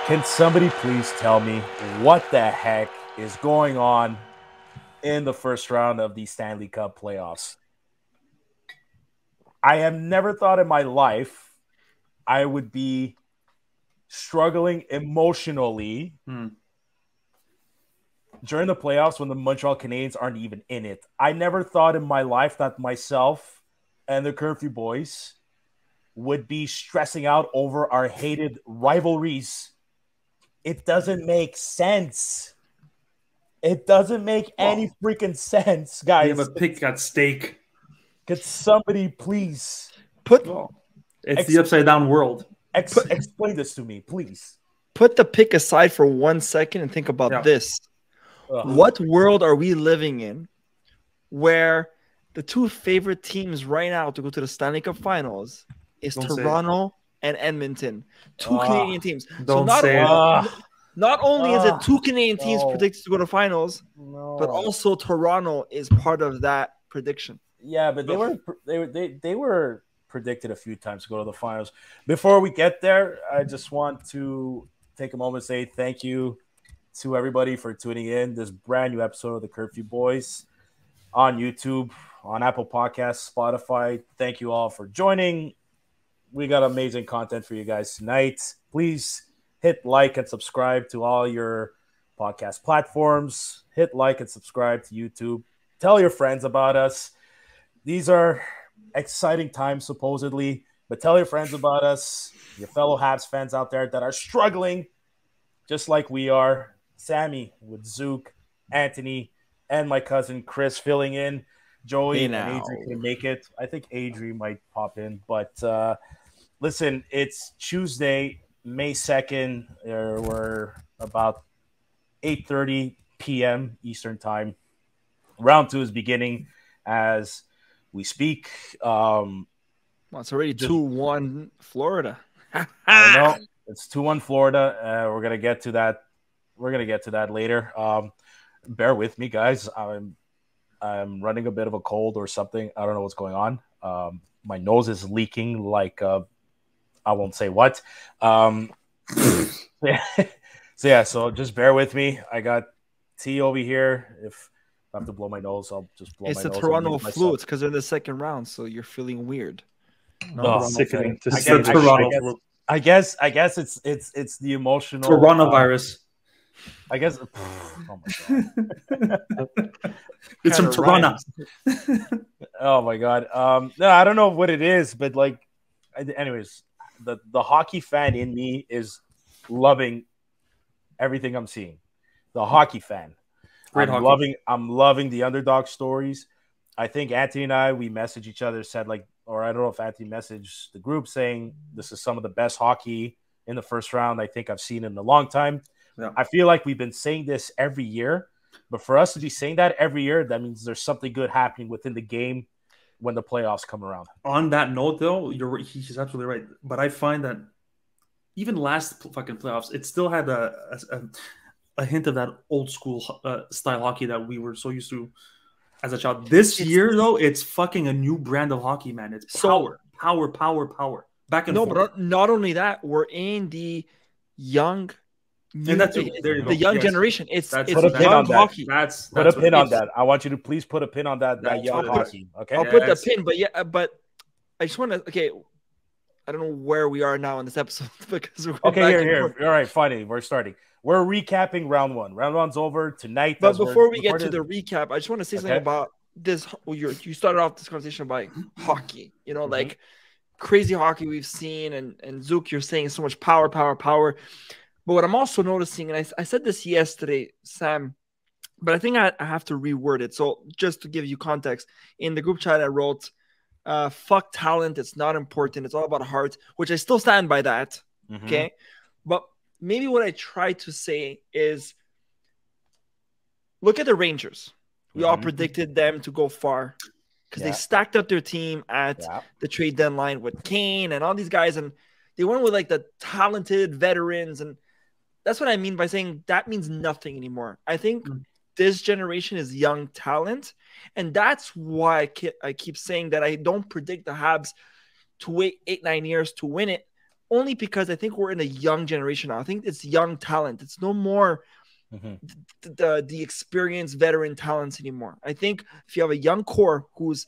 Can somebody please tell me what the heck is going on in the first round of the Stanley Cup playoffs? I have never thought in my life I would be struggling emotionally during the playoffs when the Montreal Canadiens aren't even in it. I never thought in my life that myself and the Curfew Boys would be stressing out over our hated rivalries. It doesn't make sense. It doesn't make any freaking sense, guys. We have a pick at stake. Could somebody please it's the upside down world. Explain this to me, please. Put the pick aside for 1 second and think about this. What world are we living in where the two favorite teams right now to go to the Stanley Cup Finals is Toronto and Edmonton? Two Canadian teams. So not only is it two Canadian teams predicted to go to finals, but also Toronto is part of that prediction. Yeah, but they were predicted a few times to go to the finals. Before we get there, I just want to take a moment to say thank you to everybody for tuning in this brand new episode of the Curfew Boys on YouTube, on Apple Podcasts, Spotify. Thank you all for joining. We got amazing content for you guys tonight. Please hit like and subscribe to all your podcast platforms. Hit like and subscribe to YouTube. Tell your friends about us. These are exciting times, supposedly, but tell your friends about us, your fellow Habs fans out there that are struggling just like we are. Sammy with Zook, Anthony, and my cousin Chris filling in. Joey and Adri can make it. I think Adri might pop in, but listen, it's Tuesday, May 2nd. We're about 8:30 p.m. Eastern Time. Round 2 is beginning as we speak. It's already 2-1 Florida. I know. It's 2-1 Florida. We're gonna get to that. We're gonna get to that later. Bear with me, guys. I'm running a bit of a cold or something. I don't know what's going on. My nose is leaking like I won't say what. So just bear with me. I got tea over here. If I have to blow my nose, I'll just blow my nose. It's the Toronto flu. It's because they're in the second round, so you're feeling weird. Sickening. I guess it's the emotional coronavirus. I guess. Oh my god! It's from Toronto. Oh my god! No, I don't know what it is, but like, anyways, the hockey fan in me is loving everything I'm seeing. The hockey fan. I'm loving the underdog stories. I think Anthony and I, we messaged each other, said like, or I don't know if Anthony messaged the group saying this is some of the best hockey in the first round I think I've seen in a long time. Yeah. I feel like we've been saying this every year, but for us to be saying that every year, that means there's something good happening within the game when the playoffs come around. On that note, though, he's absolutely right. But I find that even last fucking playoffs, it still had a hint of that old school style hockey that we were so used to as a child. This year, though, it's fucking a new brand of hockey, man. It's power. Back and forth. But not only that, we're in the young. The young generation. It's young hockey. Put a pin on that. I want you to please put a pin on that young hockey. Okay, I'll put the pin. But I just want to. Okay, I don't know where we are now in this episode because we're here. All right, fine. We're starting. We're recapping round 1. Round 1's over tonight. But before we get to the recap, I just want to say something about this. You started off this conversation by hockey. You know, like crazy hockey we've seen, and Zook, you're saying so much power. But what I'm also noticing, and I said this yesterday, Sam, but I think I have to reword it. So just to give you context, in the group chat I wrote, fuck talent, it's not important. It's all about heart, which I still stand by that. Okay. But maybe what I try to say is look at the Rangers. We all predicted them to go far because they stacked up their team at the trade deadline with Kane and all these guys. And they went with like the talented veterans. And that's what I mean by saying that means nothing anymore. I think this generation is young talent. And that's why I keep saying that I don't predict the Habs to wait 8-9 years to win it. only because I think we're in a young generation now. I think it's young talent. It's no more the experienced veteran talents anymore. I think if you have a young core who's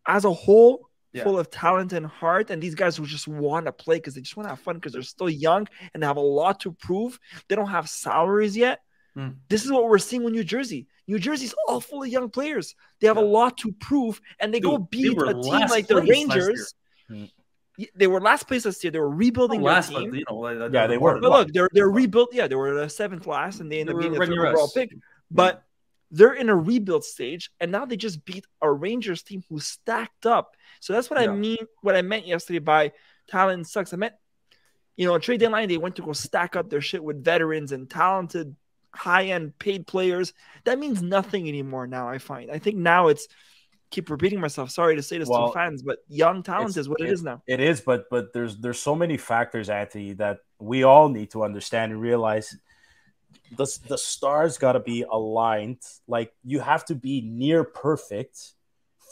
as a whole full of talent and heart, and these guys who just want to play because they just want to have fun because they're still young and have a lot to prove. They don't have salaries yet. This is what we're seeing with New Jersey. New Jersey's all full of young players. They have a lot to prove, and they go beat a team like the Rangers. They were last place last year. They were rebuilding their team. They were. But look, they're rebuilt. Yeah, they were the 7th last, and they ended up being the 3rd overall pick. But they're in a rebuild stage, and now they just beat a Rangers team who's stacked up. So that's what I mean. What I meant yesterday by talent sucks. I meant, trade deadline, they went to go stack up their shit with veterans and talented, high-end paid players. That means nothing anymore now, I find. I think now it's, keep repeating myself, sorry to say this to fans, but young talent is what it is now. It is, but there's so many factors, Anthony, that we all need to understand and realize. The stars got to be aligned. Like, you have to be near perfect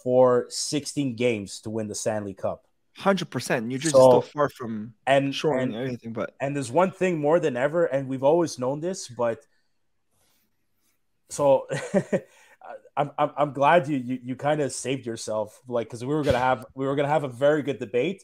for 16 games to win the Stanley Cup. 100%. New Jersey's still far from showing anything. And there's one thing more than ever, and we've always known this, but so I'm glad you kind of saved yourself, like, because we were gonna have a very good debate.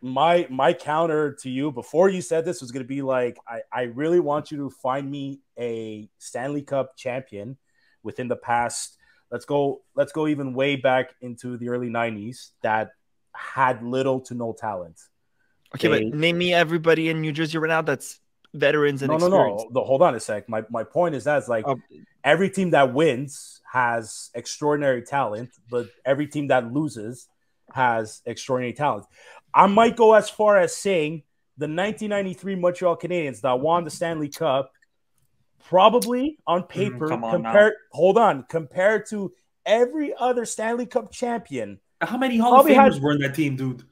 My counter to you before you said this was gonna be like, I really want you to find me a Stanley Cup champion within the past. Let's go even way back into the early 90s that had little to no talent. Okay, but name me everybody in New Jersey right now that's veterans and experience. No. Hold on a sec. My point is that it's like every team that wins has extraordinary talent, but every team that loses has extraordinary talent. I might go as far as saying the 1993 Montreal Canadiens that won the Stanley Cup probably on paper compared to every other Stanley Cup champion. How many Hall of Famers were in that team, dude?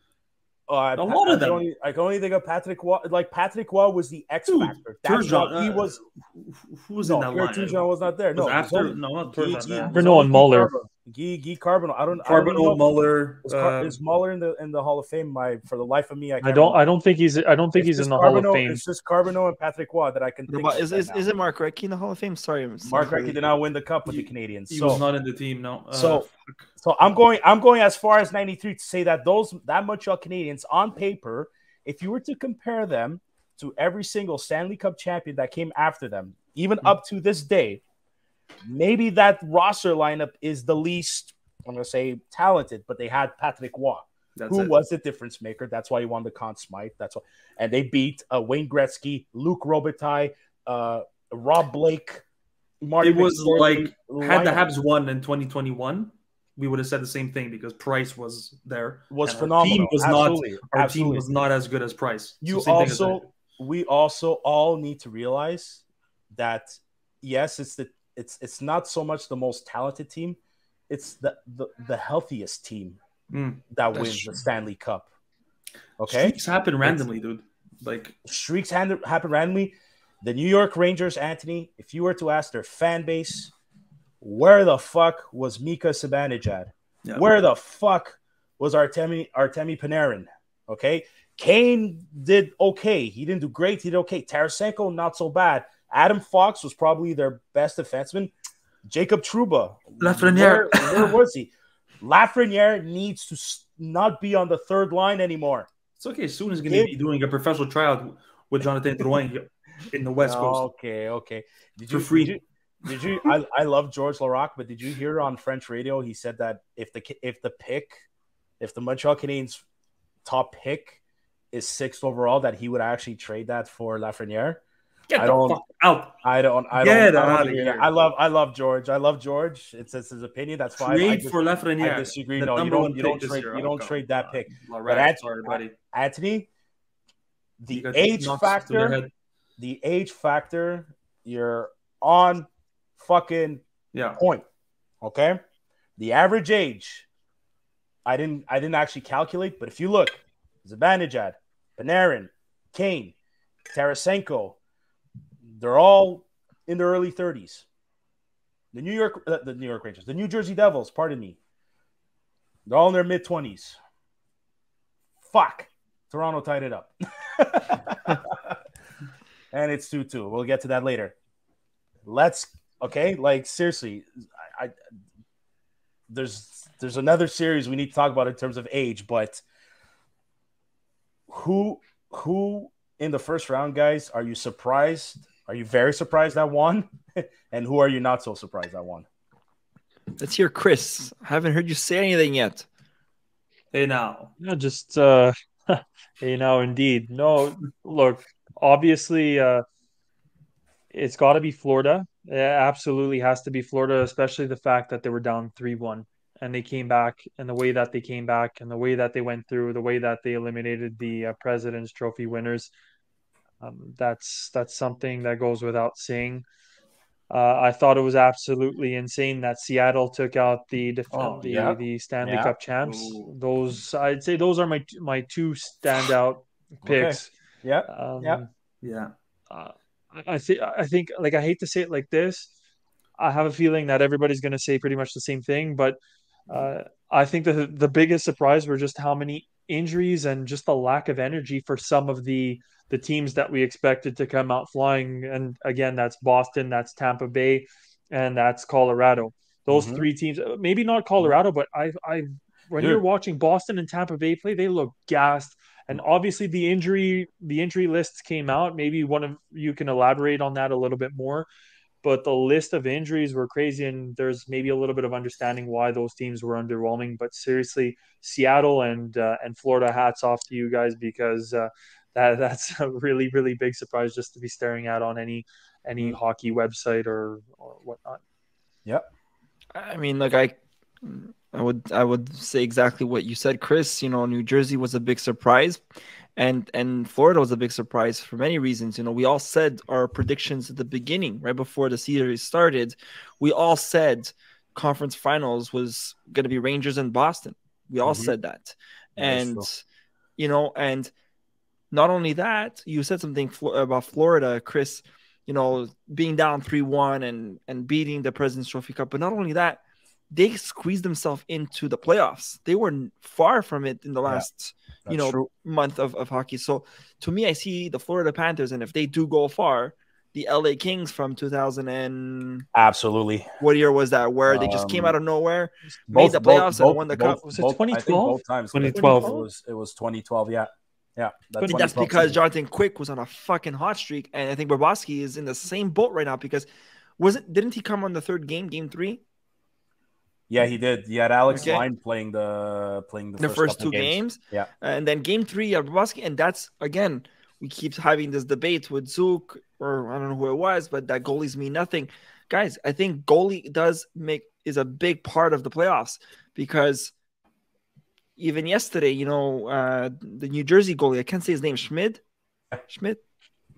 A lot of them. I can only think of Patrick Waugh. Like, Patrick Waugh was the X factor. He was. Who was in that line? Turgeon was not there. No, after not Turgeon. Renault and Muller. Guy Carbonneau. I don't Carbonneau, Muller. Is Muller in the Hall of Fame? For the life of me, I don't think he's in the Hall of Fame. It's just Carbonneau and Patrick Waugh that I can think of. Is it Mark Recchi in the Hall of Fame? Sorry, Mark Recchi did not win the cup with the Canadiens. He was not in the team. No. So I'm going as far as 93 to say that that Montreal Canadiens on paper, if you were to compare them to every single Stanley Cup champion that came after them, even up to this day, maybe that roster lineup is the least, I'm going to say, talented, but they had Patrick Waugh, who was the difference maker. That's why he won the Conn Smythe. That's why, and they beat Wayne Gretzky, Luc Robitaille, Rob Blake. Marty. It was like had the Habs won in 2021, we would have said the same thing because Price was there. Was phenomenal. Our team was not as good as Price. We also all need to realize that yes, it's not so much the most talented team, it's the healthiest team that wins the Stanley Cup. Okay, streaks happen randomly, dude. Like streaks happen randomly. The New York Rangers, Anthony, if you were to ask their fan base, where the fuck was Mika Zibanejad? Yeah. Where the fuck was Artemi Panarin? Okay, Kane did okay. He didn't do great. He did okay. Tarasenko, not so bad. Adam Fox was probably their best defenseman. Jacob Trouba. Lafreniere. Where was he? Lafreniere needs to not be on the third line anymore. It's okay. Soon he's going to be doing a professional tryout with Jonathan Drouin in the West Coast. Okay. For free. Did you? I love George Larac, but did you hear on French radio? He said that if the Montreal Canadiens top pick is 6th overall, that he would actually trade that for Lafreniere. Get the fuck out! I don't. Get out of here! I love George. I love George. It's his opinion. That's fine. Trade for Lafreniere. I disagree. No, you don't trade that pick. But Anthony, the age factor. You're on fucking point. Okay, the average age. I didn't actually calculate, but if you look, Zibanejad, Panarin, Kane, Tarasenko, they're all in their early 30s. The New York Rangers, the New Jersey Devils, pardon me, they're all in their mid 20s. Fuck. Toronto tied it up. And it's 2-2. We'll get to that later. Seriously, there's another series we need to talk about in terms of age, but who in the first round, guys, are you surprised? Are you very surprised that won? And who are you not so surprised that won? Let's hear Chris. I haven't heard you say anything yet. Hey now. No, just hey now, indeed. No, look, obviously, it's got to be Florida. It absolutely has to be Florida, especially the fact that they were down 3-1 and they came back, and the way that they came back, and the way that they went through, the way that they eliminated the President's Trophy winners. That's something that goes without saying. I thought it was absolutely insane that Seattle took out the Stanley Cup champs. Ooh. Those, I'd say, those are my two standout picks. Okay. Yeah. I think like, I hate to say it like this. I have a feeling that everybody's going to say pretty much the same thing, but I think the biggest surprise were just how many injuries and just the lack of energy for some of the teams that we expected to come out flying. And again, that's Boston, that's Tampa Bay, and that's Colorado. Those three teams, maybe not Colorado, but when you're watching Boston and Tampa Bay play, they look gassed. And obviously the injury lists came out. Maybe one of you can elaborate on that a little bit more. But the list of injuries were crazy, and there's maybe a little bit of understanding why those teams were underwhelming. But seriously, Seattle and Florida, hats off to you guys, because that's a really, really big surprise just to be staring at on any hockey website or whatnot. Yep. I mean, like I would say exactly what you said, Chris. You know, New Jersey was a big surprise, and Florida was a big surprise for many reasons. You know, we all said our predictions at the beginning, right before the series started. We all said conference finals was going to be Rangers and Boston. We all said that, and you know, and not only that, you said something about Florida, Chris. You know, being down 3-1 and beating the President's Trophy Cup, but not only that, they squeezed themselves into the playoffs. They were far from it in the last, month of hockey. So to me, I see the Florida Panthers, and if they do go far, the LA Kings from 2000 and absolutely. What year was that? Where they just came out of nowhere, made the playoffs, and won the cup. Was it 2012? Both times. 2012. It was 2012. Yeah. Yeah, that's because Jonathan Quick was on a fucking hot streak, and I think Bobrovsky is in the same boat right now because didn't he come on the third game 3? Yeah, he did. He had Alex Line playing the first two games. Yeah, and then game 3 of Bobrovsky, and that's again we keep having this debate with Zook, or I don't know who it was, but that goalies mean nothing, guys. I think goalie is a big part of the playoffs because. Even yesterday, you know, the New Jersey goalie, I can't say his name, Schmidt? Saying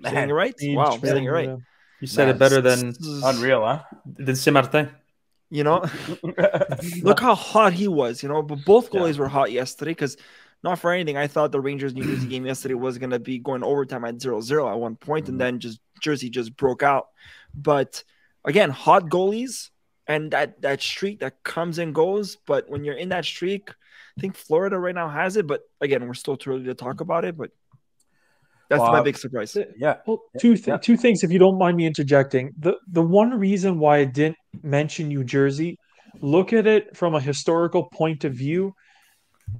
it right? Wow, saying it right. Yeah. You said it better than... Unreal, huh? Than Saint-Martin. You know? Look how hot he was, you know? But both goalies were hot yesterday because, not for anything, I thought the Rangers-New Jersey game yesterday was going to be going overtime at 0-0 at one point, and then Jersey just broke out. But, again, hot goalies and that streak that comes and goes, but when you're in that streak... I think Florida right now has it, but again, we're still too early to talk about it. But that's my big surprise. Yeah. Well, two things, if you don't mind me interjecting. The one reason why I didn't mention New Jersey, look at it from a historical point of view.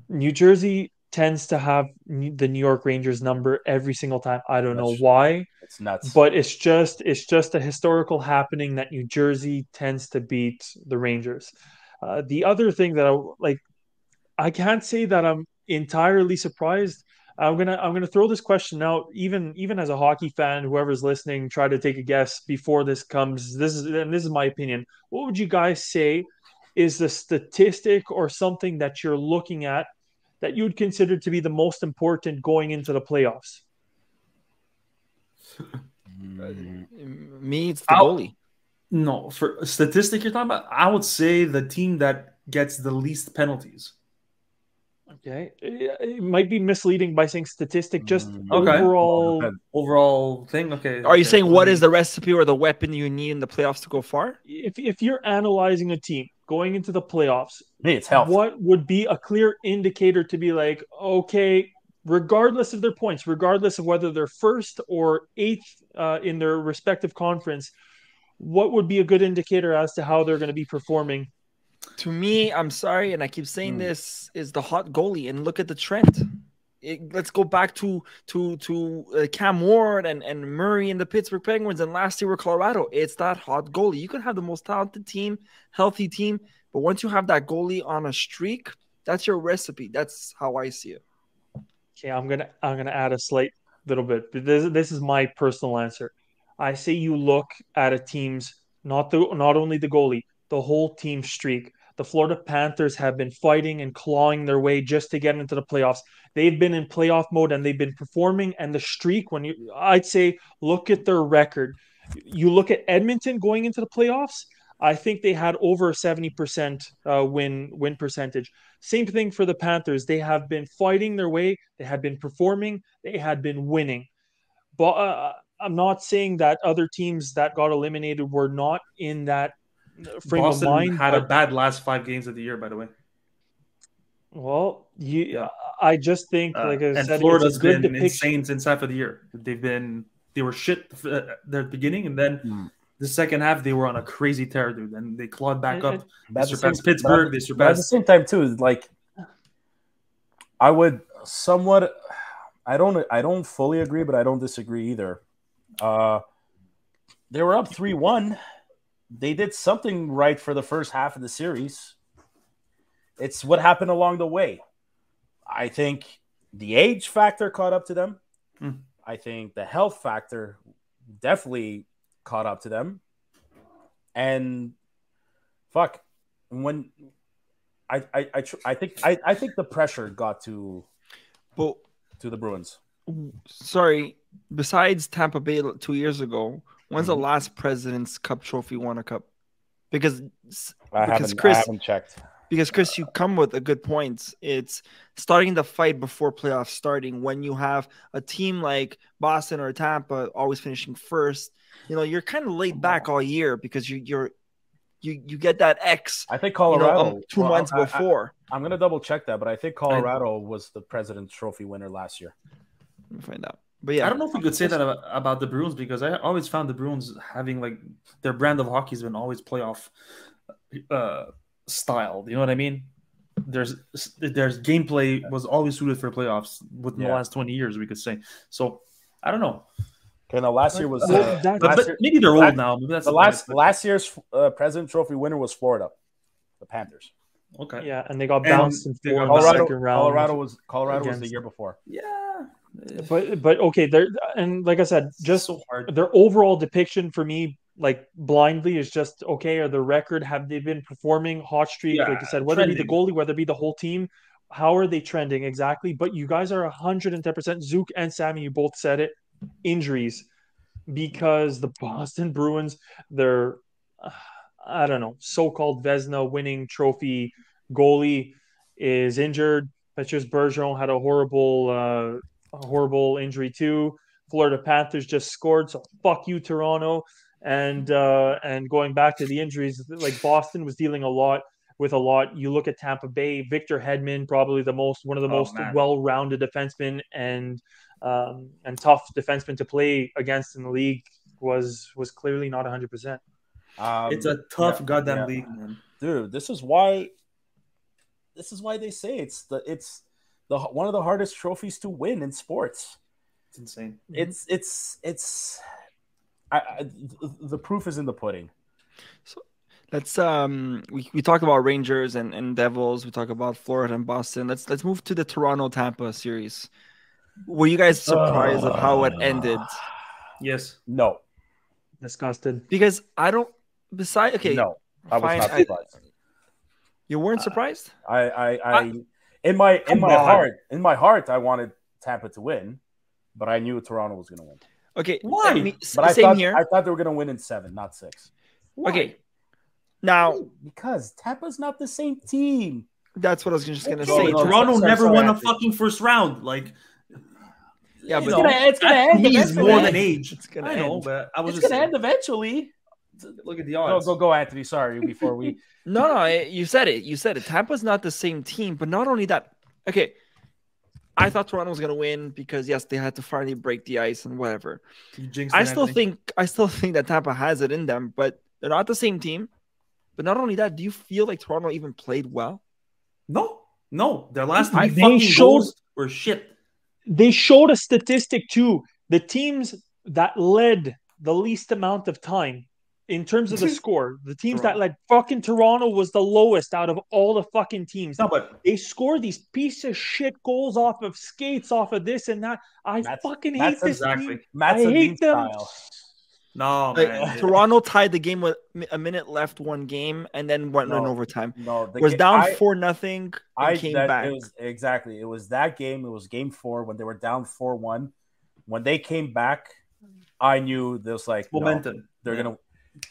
New Jersey tends to have the New York Rangers number every single time. I don't know why. It's nuts. But it's just a historical happening that New Jersey tends to beat the Rangers. The other thing that I can't say that I'm entirely surprised. I'm gonna throw this question out. Even as a hockey fan, whoever's listening, try to take a guess before this comes. This is my opinion. What would you guys say is the statistic or something that you're looking at that you would consider to be the most important going into the playoffs? Me, it's the goalie. No, for a statistic you're talking about, I would say the team that gets the least penalties. Okay, it might be misleading by saying statistic, just overall thing. Okay, are you saying what is the recipe or the weapon you need in the playoffs to go far? If you're analyzing a team going into the playoffs, it's health. What would be a clear indicator to be like, okay, regardless of their points, regardless of whether they're first or eighth in their respective conference, what would be a good indicator as to how they're going to be performing? To me, I'm sorry, and I keep saying this, is the hot goalie. And look at the trend. Let's go back to Cam Ward and Murray and the Pittsburgh Penguins, and last year were Colorado. It's that hot goalie. You can have the most talented team, healthy team, but once you have that goalie on a streak, that's your recipe. That's how I see it. Okay, I'm gonna add a slight little bit. This is my personal answer. I say you look at a team's not only the goalie, the whole team streak. The Florida Panthers have been fighting and clawing their way just to get into the playoffs. They've been in playoff mode and they've been performing. And the streak, I'd say, look at their record. You look at Edmonton going into the playoffs. I think they had over a 70% win percentage. Same thing for the Panthers. They have been fighting their way. They had been performing. They had been winning. But I'm not saying that other teams that got eliminated were not in that frame Boston of mind. had a bad last 5 games of the year, by the way. Well, I just think, like I said, Florida's it's a good been depiction. insane since half of the year. They were shit at the beginning, and then the second half they were on a crazy tear, dude. And they clawed back up. They surpassed Pittsburgh. They surpassed. At the same time, too, like I would somewhat. I don't fully agree, but I don't disagree either. They were up 3-1. They did something right for the first half of the series. It's what happened along the way. I think the age factor caught up to them. I think the health factor definitely caught up to them. And when I think the pressure got to the Bruins. Sorry, besides Tampa Bay 2 years ago, when's the last President's Cup trophy won a cup? Because I haven't checked. Because, Chris, you come with a good point. It's starting the fight before playoffs starting. When you have a team like Boston or Tampa always finishing first, you're kind of laid back all year because you get that X. I think Colorado 2 months before. I'm going to double check that, but I think Colorado was the President's Trophy winner last year. Let me find out. But yeah, I don't know if we could say that about the Bruins, because I always found the Bruins having, like, their brand of hockey has been always playoff style. You know what I mean? There's gameplay was always suited for playoffs within the last 20 years, we could say. So I don't know. Okay, now last year was maybe they're old now. Maybe that's last year's President Trophy winner was Florida, the Panthers. Okay. Yeah, and they got bounced in the second round. Colorado was the year before. Yeah. But okay, and like I said, just so their overall depiction for me, like blindly, is just okay. Or the record, have they been performing hot streak? Like I said, whether it be the goalie, whether it be the whole team, how are they trending exactly? But you guys are 110%. Zook and Sammy, you both said it. Injuries, because the Boston Bruins, they're I don't know, so-called Vezina winning trophy goalie is injured. Petrus Bergeron had a horrible injury too. Florida Panthers just scored, so fuck you, Toronto. And going back to the injuries, like Boston was dealing with a lot. You look at Tampa Bay, Victor Hedman, probably one of the most well-rounded defensemen and tough defensemen to play against in the league, was clearly not 100%. It's a tough goddamn league, man. Dude, this is why they say it's the one of the hardest trophies to win in sports. It's insane. It's the proof is in the pudding. So let's we talk about Rangers and Devils. We talk about Florida and Boston. Let's move to the Toronto Tampa series. Were you guys surprised of how it ended? Yes. No. Disgusted. Because I don't. Besides, okay. No, I was not surprised. You weren't surprised? In my heart, I wanted Tampa to win, but I knew Toronto was going to win. Okay. Why? But I thought they were going to win in 7, not 6. Why? Okay. Now, because Tampa's not the same team. That's what I was just going to say. Toronto never won a fucking first round. Like, yeah, but it's going to end. He's more than age. It's going to end. But it's going to end eventually. Look at the odds. Go, Anthony. Sorry, before we. No, you said it. You said it. Tampa's not the same team, but not only that. Okay, I thought Toronto was going to win because yes, they had to finally break the ice and whatever. You jinxed I it, still Anthony. think that Tampa has it in them, but they're not the same team. But not only that, do you feel like Toronto even played well? No. Their last They 3 fucking showed- goals were shit. They showed a statistic too. The teams that led the least amount of time in terms of the score, the teams that led, fucking Toronto was the lowest out of all the fucking teams. No, but They score these piece of shit goals off of skates, off of this and that. I fucking hate this team. I hate them. no, Like, man. Toronto tied the game with a minute left, one game, and then went in overtime. No, was down 4-0 and came back. It was that game. It was game 4 when they were down 4-1. When they came back, I knew there was like momentum. No, they're gonna.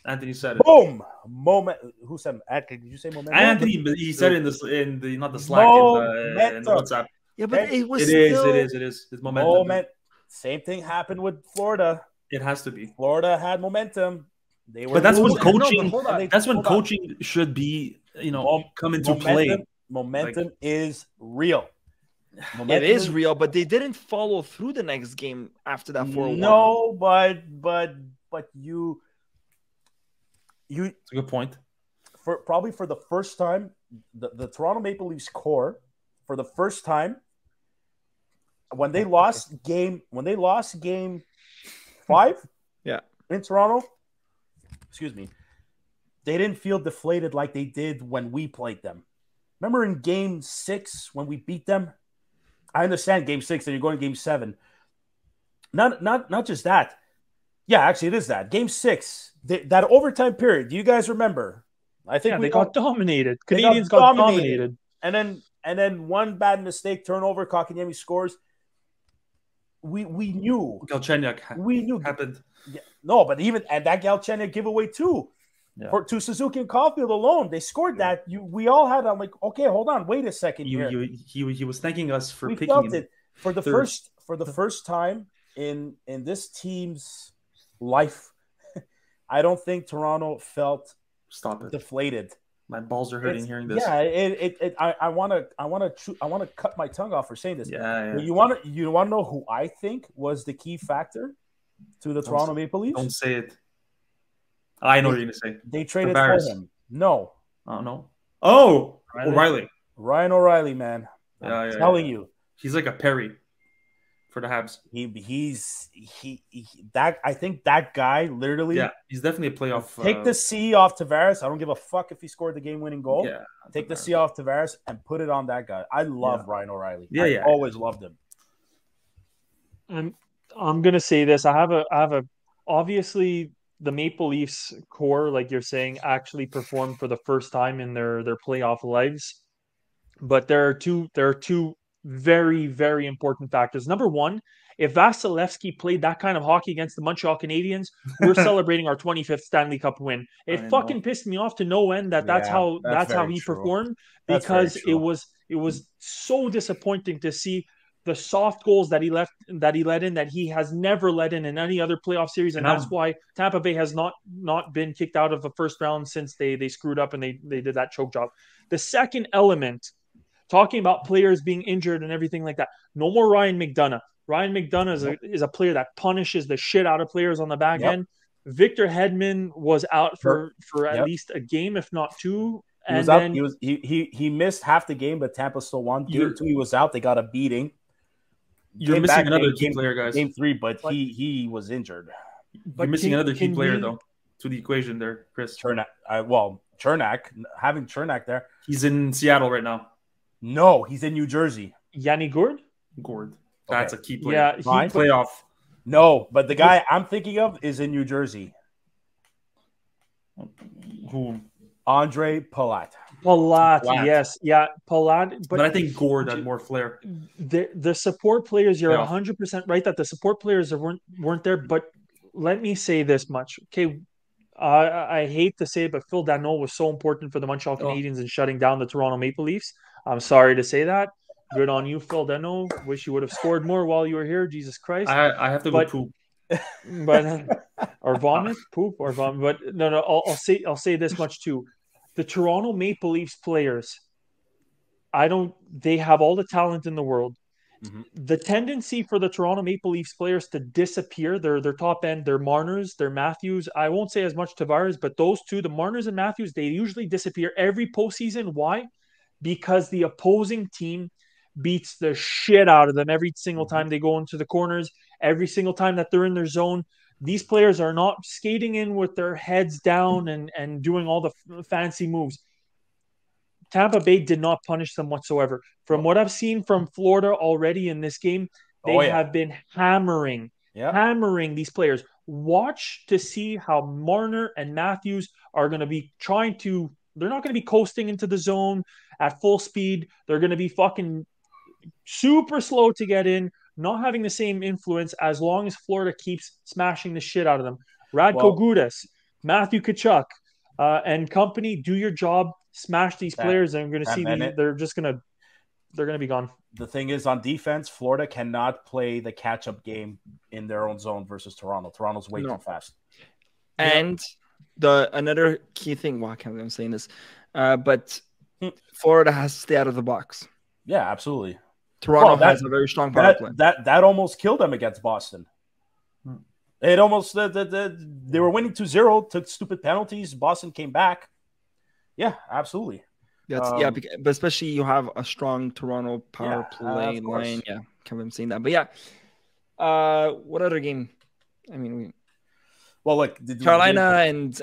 Anthony said it. Boom! Moment. Who said? Did you say momentum? Anthony, he said it in the not the Slack in the WhatsApp. Yeah, but it was. It is. It's momentum. Same thing happened with Florida. It has to be. Florida had momentum. They were. But that's when coaching. No, that's when coaching should be. Come into play. Momentum is real. It is real, but they didn't follow through the next game after that 4-1. No, but you. It's a good point. Probably for the first time, the Toronto Maple Leafs core, for the first time, when they lost game 5, in Toronto, excuse me, they didn't feel deflated like they did when we played them. Remember in game 6 when we beat them? I understand game 6 and you're going to game 7. Not just that. Yeah, actually, it is that. Game 6, that overtime period. Do you guys remember? I think they got dominated. Canadians got dominated. And then one bad mistake, turnover, Kotkaniemi scores. We knew. Galchenyuk. We knew happened. Yeah, no, but even and that Galchenyuk giveaway too. Yeah. To Suzuki and Caulfield alone, they scored that. We all had. I'm like, okay, hold on, wait a second here. He was thanking us for picking felt him. It for the first time in this team's life. I don't think Toronto felt deflated. My balls are hurting hearing this. Yeah, I want to cut my tongue off for saying this. Yeah. You want to know who I think was the key factor to the Toronto Maple Leafs? Don't say it. I know what you're gonna say. They traded for him. No. Oh no. Oh, O'Reilly. Ryan O'Reilly, man. I'm telling you, he's like a Perry for the Habs. I think that guy literally. Yeah, he's definitely a playoff. Take the C off Tavares. I don't give a fuck if he scored the game-winning goal. Yeah, take the C off Tavares and put it on that guy. I love Ryan O'Reilly. I always loved him. I'm gonna say this. I have a obviously the Maple Leafs core, like you're saying, actually performed for the first time in their playoff lives. But there are two very, very important factors. Number one, if Vasilevsky played that kind of hockey against the Montreal Canadiens, we're celebrating our 25th Stanley Cup win. It fucking pissed me off to no end that's how he performed, because it was so disappointing to see the soft goals that he let in that he has never let in any other playoff series, and that's why Tampa Bay has not been kicked out of the first round since they screwed up and they did that choke job. The second element, talking about players being injured and everything like that, no more Ryan McDonough. Ryan McDonough is a player that punishes the shit out of players on the back end. Victor Hedman was out for at least a game, if not 2. He missed half the game, but Tampa still won. Game 2, he was out. They got a beating. You're missing another key player, guys. Game 3, but he was injured. You're missing another key player, though, to the equation there, Chris. Having Chernak there. He's in Seattle right now. No, he's in New Jersey. Yanni Gourde? That's a key player. Yeah, playoff. No, but the guy I'm thinking of is in New Jersey. Who? Andre Palat. Palat, yes. Yeah, Palat. But I think Gourde had more flair. The support players, you're 100% right that the support players weren't there. But let me say this much. Okay, I hate to say it, but Phil Danault was so important for the Montreal Canadiens in shutting down the Toronto Maple Leafs. I'm sorry to say that. Good on you, Phil Danault. Wish you would have scored more while you were here. Jesus Christ. I have to go poop. But or vomit, poop or vomit. But no. I'll say this much too. The Toronto Maple Leafs players, they have all the talent in the world. the tendency for the Toronto Maple Leafs players to disappear, their top end, their Marners, their Matthews, I won't say as much Tavares, but those two, the Marners and Matthews, they usually disappear every postseason. Why? Because the opposing team beats the shit out of them every single time they go into the corners, every single time that they're in their zone. These players are not skating in with their heads down and doing all the fancy moves. Tampa Bay did not punish them whatsoever. From what I've seen from Florida already in this game, they have been hammering these players. Watch to see how Marner and Matthews are going to be trying to. They're not going to be coasting into the zone at full speed. They're going to be fucking super slow to get in, not having the same influence as long as Florida keeps smashing the shit out of them. Radko Gudas, Matthew Tkachuk, and company, do your job, smash these players, and I'm going to see they're going to be gone. The thing is, on defense, Florida cannot play the catch-up game in their own zone versus Toronto. Toronto's way too fast. And another key thing, I can't believe I'm saying this, but Florida has to stay out of the box. Yeah, absolutely. Toronto has a very strong power play. That almost killed them against Boston. It almost they were winning 2-0, took stupid penalties. Boston came back. Yeah, absolutely. But especially you have a strong Toronto power play line. Yeah, can't believe I'm saying that. But yeah, what other game? I mean, look, Carolina and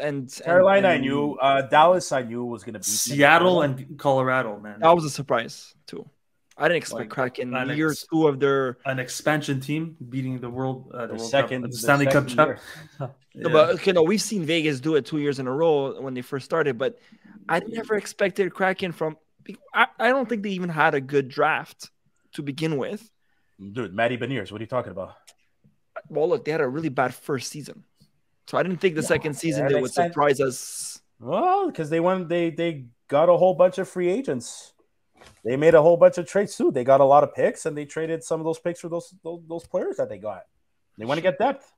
Carolina, I knew. Dallas, I knew was going to beat Seattle and Colorado. Man, that was a surprise too. I didn't expect Kraken year two of their an expansion team beating the world, the Stanley Cup. But we've seen Vegas do it 2 years in a row when they first started, but I never expected Kraken from. I don't think they even had a good draft to begin with. Dude, Matty Beniers, what are you talking about? Well, look, they had a really bad first season, so I didn't think the second season they would surprise us. Well, because they got a whole bunch of free agents. They made a whole bunch of trades too. They got a lot of picks, and they traded some of those picks for those players that they got. They want to get depth.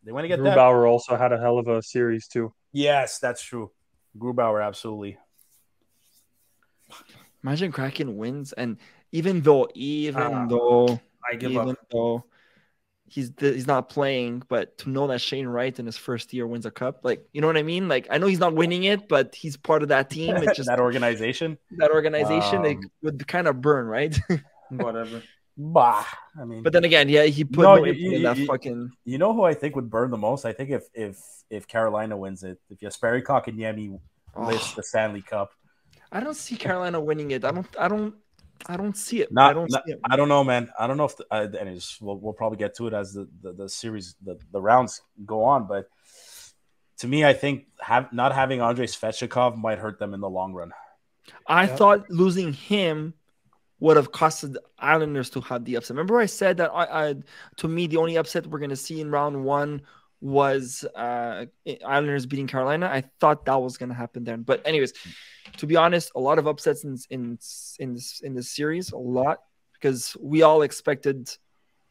Grubauer also had a hell of a series too. Yes, that's true. Grubauer, absolutely. Imagine Kraken wins, and even though he's not playing, but to know that Shane Wright in his first year wins a cup, like, you know what I mean? Like, I know he's not winning it, but he's part of that team. It's just that organization. It would kind of burn, right? Whatever. Bah, I mean, but then again, he put in that fucking. You know who I think would burn the most? I think if Carolina wins it, if Jesperi Kotkaniemi lifts the Stanley Cup. I don't see Carolina winning it. I don't see it. I don't know, man. I don't know if we'll probably get to it as the series, the rounds go on. But to me, I think not having Andrei Svechnikov might hurt them in the long run. I thought losing him would have costed the Islanders to have the upset. Remember I said that to me, the only upset we're going to see in round one was Islanders beating Carolina. I thought that was going to happen then. But anyways, to be honest, a lot of upsets in this series, a lot, because we all expected,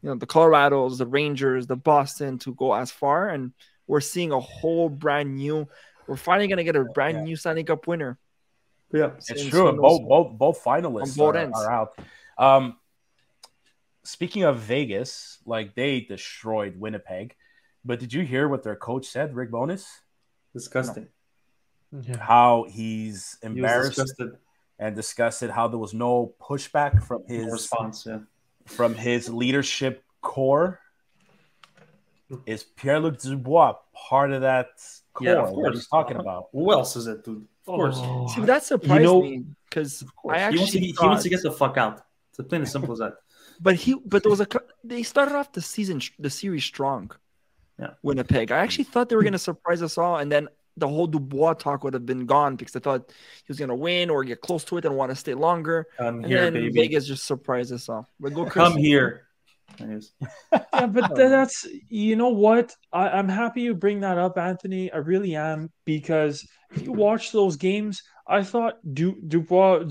the Colorados, the Rangers, the Boston to go as far, and we're seeing a whole we're finally going to get a brand new Stanley Cup winner. Yeah, it's true. And both finalists are out. Speaking of Vegas, like, they destroyed Winnipeg, but did you hear what their coach said, Rick Bowness? Disgusting. Yeah. How he's embarrassed and disgusted. How there was no pushback from his response, from his leadership core. Is Pierre-Luc Dubois part of that core? Yeah, of course. What he's talking about. Who else is it, dude? Of course. See, that surprised me because he wants to get the fuck out. It's plain as simple as that. But there was they started off the series strong. Yeah, Winnipeg. I actually thought they were going to surprise us all, and then the whole Dubois talk would have been gone because I thought he was going to win or get close to it and want to stay longer. Then Vegas just surprised us all. But go, Chris. Come here. Yeah, but that's, you know what? I'm happy you bring that up, Anthony. I really am, because if you watch those games, I thought Dubois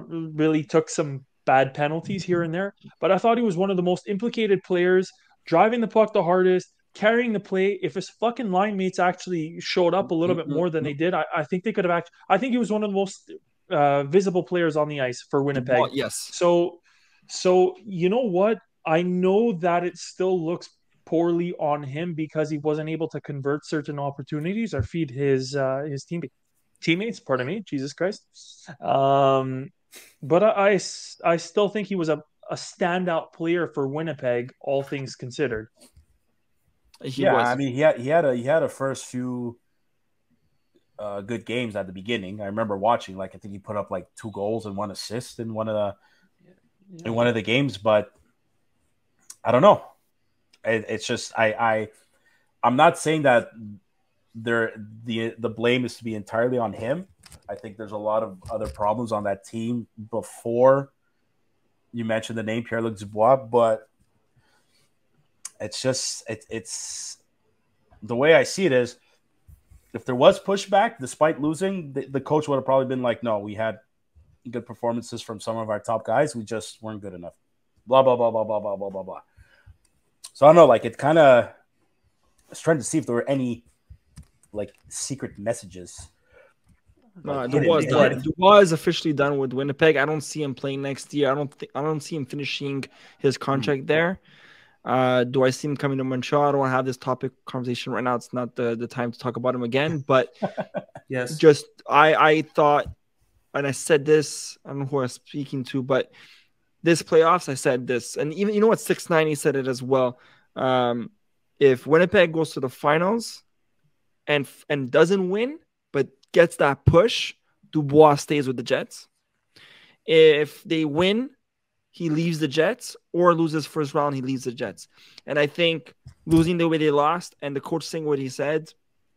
really took some bad penalties here and there, but I thought he was one of the most implicated players, driving the puck the hardest, carrying the play. If his fucking line mates actually showed up a little bit more than they did, I think they could have I think he was one of the most visible players on the ice for Winnipeg. Yes. So So you know what? I know that it still looks poorly on him because he wasn't able to convert certain opportunities or feed his teammates. Pardon me, Jesus Christ. But I still think he was a standout player for Winnipeg, all things considered. He Yeah, was. I mean, he had a first few good games at the beginning. I remember watching. Like, I think he put up like 2 goals and 1 assist in one of the games. But I don't know. It's just I'm not saying that the blame is to be entirely on him. I think there's a lot of other problems on that team before you mentioned the name Pierre-Luc Dubois, but it's just it's the way I see it is, if there was pushback despite losing, the coach would have probably been like, no, we had good performances from some of our top guys, we just weren't good enough, blah blah blah blah blah blah blah blah blah. So I don't know, like, it kind of, I was trying to see if there were any like secret messages. No, Dubois is officially done with Winnipeg. I don't see him playing next year. I don't see him finishing his contract there. Do I see him coming to Montreal? I don't want to have this topic conversation right now. It's not the time to talk about him again. But yes, just I thought, and I said this, I don't know who I was speaking to, but this playoffs, I said this, and even, you know what, 690 said it as well. If Winnipeg goes to the finals and doesn't win, but gets that push, Dubois stays with the Jets. If they win, he leaves the Jets, or loses first round, he leaves the Jets. And I think losing the way they lost and the coach saying what he said,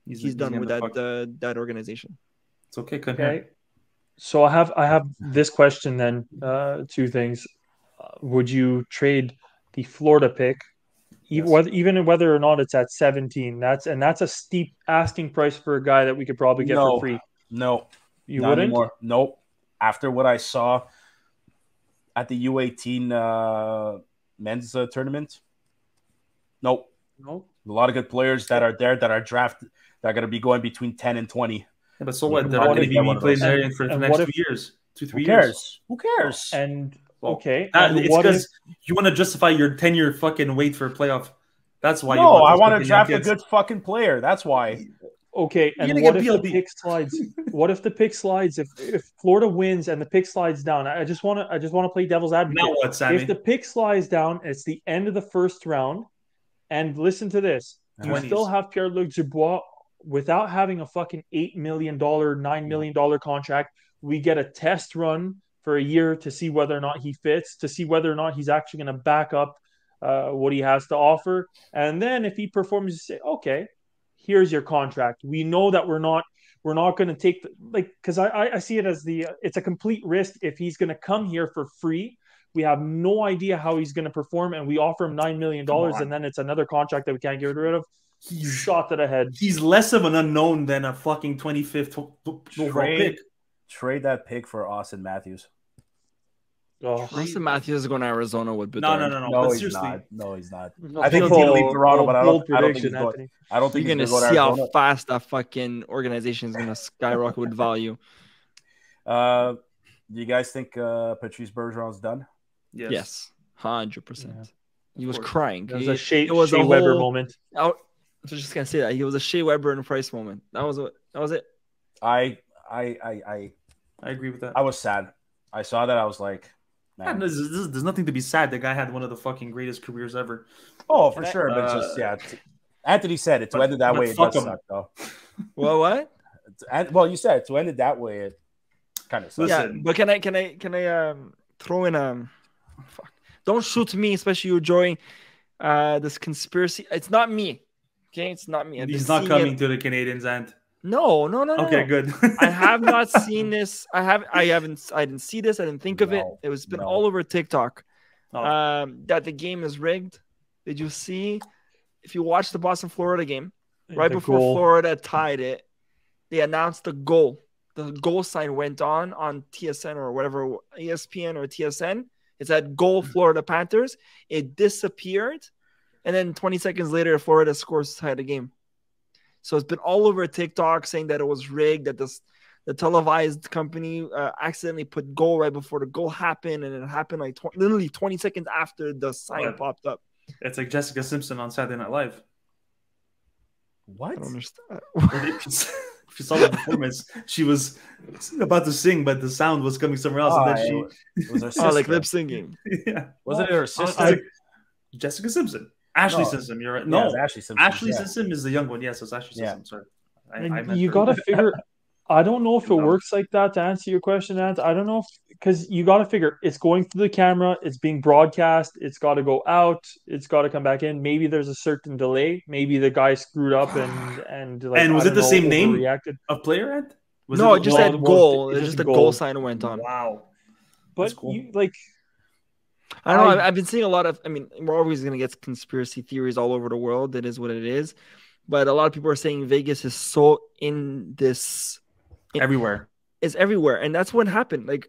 he's done with that organization. It's okay. Come here. So I have this question then. 2 things. Would you trade the Florida pick, even whether or not it's at 17? That's a steep asking price for a guy that we could probably get for free. No, you wouldn't anymore. Nope. After what I saw at the U18 men's tournament, nope. No. A lot of good players that are there that are drafted that are going to be going between 10 and 20. Yeah, but so what? They're not going to be playing there for the next 2 years, 2-3 years. Who cares? And well, okay, it's because you want to justify your 10-year fucking wait for a playoff. That's why. No, I want to draft a good fucking player. That's why. Okay, and what if the pick slides? What if the pick slides? If Florida wins and the pick slides down, I just want to play devil's advocate. Now what, Sammy? If the pick slides down, it's the end of the first round. And listen to this: you still have Pierre-Luc Dubois without having a fucking $8 million, $9 million contract. We get a test run for a year to see whether or not he fits, to see whether or not he's actually going to back up what he has to offer. And then if he performs, you say, okay, here's your contract. We know that we're not going to take because I see it as it's a complete risk if he's going to come here for free. We have no idea how he's going to perform, and we offer him $9 million, and then it's another contract that we can't get rid of. He's shot to the head. He's less of an unknown than a fucking 25th overall pick. Trade that pick for Austin Matthews. Oh. Austin Matthews is going to Arizona with Bedard. No, he's not. No, he's not. I think he's going to leave Toronto, but I don't think he's going. I don't think you're going to see how fast that fucking organization is going to skyrocket with value. Do you guys think Patrice Bergeron's done? Yes. 100%. Yeah. He was crying. It was a Shea Weber moment. I was just going to say that. He was a Shea Weber and Price moment. That was it. I agree with that. I was sad. I saw that. I was like, man. There's nothing to be sad. The guy had one of the fucking greatest careers ever. Oh, for sure. But just, yeah. Anthony said it. To end it that way, it does suck, though. Well, what? Well, you said it. To end it that way, it kind of sucks. Yeah, but can I throw in fuck. Don't shoot me, especially you, Joey. This conspiracy. It's not me. Okay, it's not me. He's not coming to the Canadiens' end. No. Okay, good. I have not seen this. I didn't see this. I didn't think of it. It was been all over TikTok. That the game is rigged. Did you see? If you watch the Boston Florida game, right before Florida tied it, they announced the goal. The goal sign went on TSN or whatever, ESPN or TSN. It said goal Florida Panthers. It disappeared. And then 20 seconds later, Florida scores to tie the game. So it's been all over TikTok saying that it was rigged, that the televised company accidentally put goal right before the goal happened, and it happened like literally 20 seconds after the sign popped up. It's like Jessica Simpson on Saturday Night Live. What? I don't understand. If you saw the performance, she was about to sing, but the sound was coming somewhere else. And then it was her sister. Oh, like lip singing. Yeah. Wasn't it her sister? Jessica Simpson. Ashley Simpson, you're right. No, it's Ashley Simpson. Ashley Simpson is the young one. Yes, it's Ashley Simpson. Sorry. I meant you got to figure. I don't know if it works like that to answer your question, Ant. I don't know because you got to figure it's going through the camera, it's being broadcast, it's got to go out, it's got to come back in. Maybe there's a certain delay. Maybe the guy screwed up and like. And was it the same name reacted of player, Ant? No, it just said goal. It's just a goal sign went on. Wow. But cool. you like. I don't know. I've been seeing a lot of. I mean, we're always going to get conspiracy theories all over the world. It is what it is. But a lot of people are saying Vegas is so in this. Everywhere. It's everywhere. And that's what happened. Like,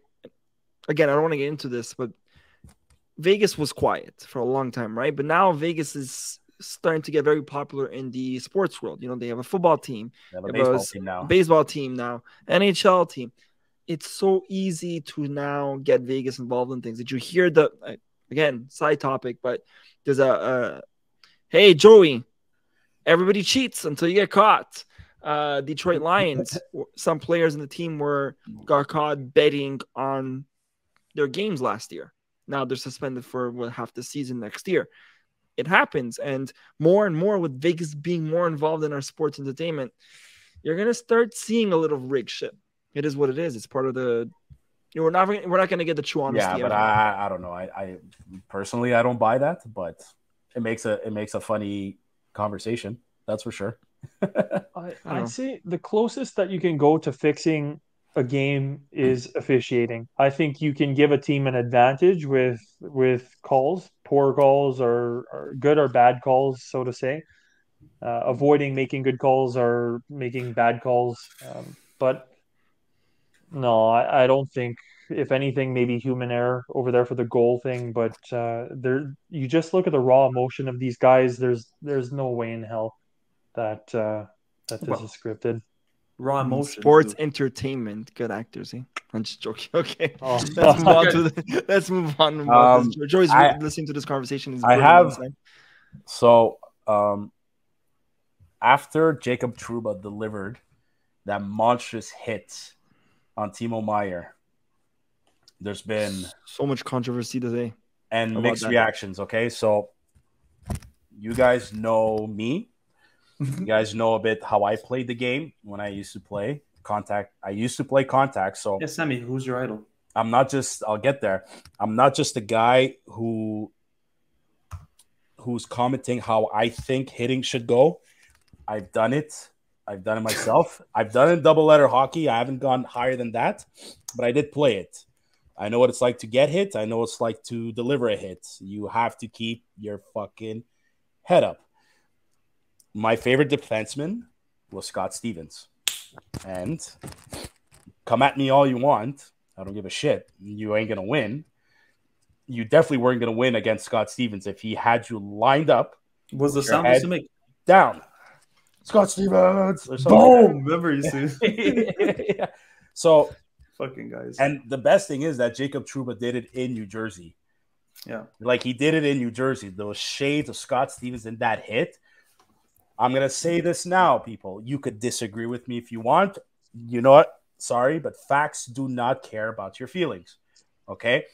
again, I don't want to get into this, but Vegas was quiet for a long time, right? But now Vegas is starting to get very popular in the sports world. You know, they have a football team. They have a baseball team now. Baseball team now. NHL team. It's so easy to now get Vegas involved in things. Did you hear again, side topic, but there's hey, Joey, everybody cheats until you get caught. Detroit Lions, some players in the team got caught betting on their games last year. Now they're suspended for half the season next year. It happens, and more with Vegas being more involved in our sports entertainment, you're gonna start seeing a little rig shit. It is what it is. It's part of the. We're not gonna get the true honesty. Yeah, but I don't know. I personally I don't buy that, but it makes a funny conversation. That's for sure. I'd say the closest that you can go to fixing a game is officiating. I think you can give a team an advantage with calls, poor calls or good or bad calls, so to say, avoiding making good calls or making bad calls. But no, I don't think. If anything, maybe human error over there for the goal thing. But you just look at the raw emotion of these guys. There's no way in hell that this is scripted. Raw emotion. Sports entertainment. Good actors, eh? I'm just joking. Okay. Let's move on. Joey's listening to this conversation. After Jacob Trouba delivered that monstrous hit on Timo Meier, there's been so much controversy today and mixed reactions. Okay, so you guys know me. You guys know a bit how I played the game when I used to play contact. I used to play contact. So yes, Sammy, who's your idol? I'll get there. I'm not just a guy who's commenting how I think hitting should go. I've done it. I've done it myself. I've done it double letter hockey. I haven't gone higher than that, but I did play it. I know what it's like to get hit. I know what it's like to deliver a hit. You have to keep your fucking head up. My favorite defenseman was Scott Stevens. And come at me all you want. I don't give a shit. You ain't going to win. You definitely weren't going to win against Scott Stevens if he had you lined up. Was the sound used to make? Down. Scott Stevens. Boom. Remember you see. Yeah. So fucking guys. And the best thing is that Jacob Trouba did it in New Jersey. Yeah. Like he did it in New Jersey. Those shades of Scott Stevens in that hit. I'm going to say this now, people. You could disagree with me if you want. You know what? Sorry, but facts do not care about your feelings. Okay?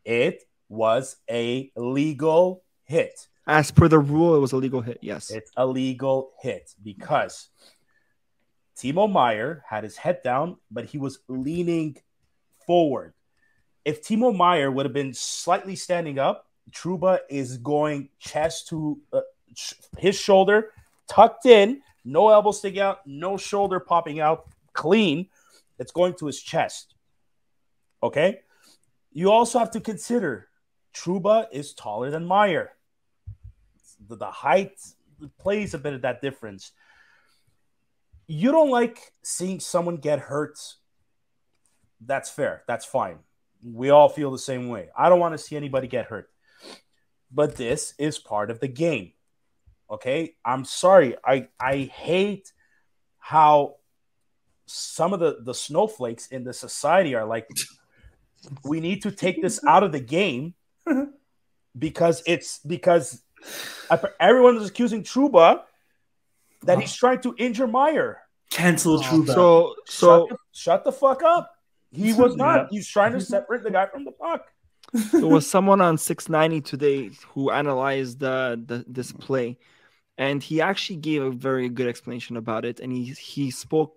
It was a legal hit. As per the rule, it was a legal hit, yes. It's a legal hit because Timo Meier had his head down, but he was leaning forward. If Timo Meier would have been slightly standing up, Trouba is going chest to his shoulder, tucked in, no elbow sticking out, no shoulder popping out, clean. It's going to his chest. Okay? You also have to consider Trouba is taller than Meier. The height plays a bit of that difference. You don't like seeing someone get hurt. That's fair. That's fine. We all feel the same way. I don't want to see anybody get hurt. But this is part of the game. Okay? I'm sorry. I hate how some of the snowflakes in the society are like, we need to take this out of the game because everyone is accusing Trouba that he's trying to injure Meyer. Cancel Trouba. So shut the fuck up. He was not. He's trying to separate the guy from the puck. there was someone on 690 today who analyzed this play, and he actually gave a very good explanation about it. And he spoke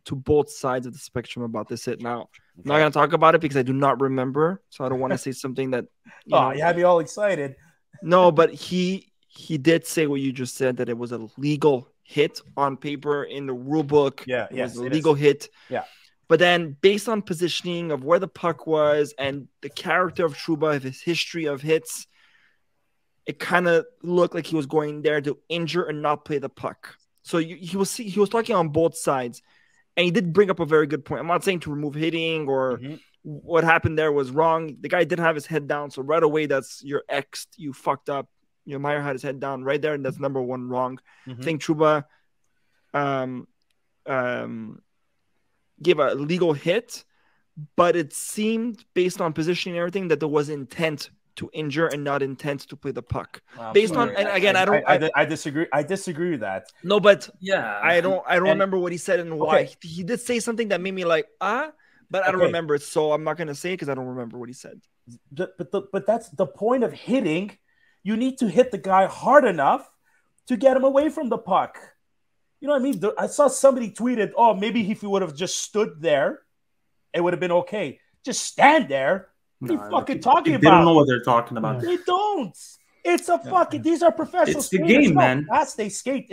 to both sides of the spectrum about this hit. Now, I'm not going to talk about it because I do not remember, so I don't want to say something that. You had me all excited. No, but he did say what you just said, that it was a legal hit on paper in the rule book. Yeah, it was a legal hit. Yeah. But then, based on positioning of where the puck was and the character of Trouba, his history of hits, it kind of looked like he was going there to injure and not play the puck. So he was talking on both sides, and he did bring up a very good point. I'm not saying to remove hitting or what happened there was wrong. The guy did have his head down, so right away that's your X'd. You fucked up. Meyer had his head down right there, and that's number one wrong. I think Trouba gave a legal hit, but it seemed, based on positioning and everything, that there was intent to injure and not intent to play the puck. Based on, and again, I disagree. I disagree with that. No, but yeah, I don't remember what he said and why. Okay. He did say something that made me like, but I don't remember it, so I'm not going to say it because I don't remember what he said. But that's the point of hitting. You need to hit the guy hard enough to get him away from the puck. You know what I mean? I saw somebody tweeted, "Oh, maybe if he would have just stood there, it would have been okay. Just stand there." What are you fucking talking about? They don't know what they're talking about. They don't. It's a fucking. These are professional. It's the game, man. Fast they skate.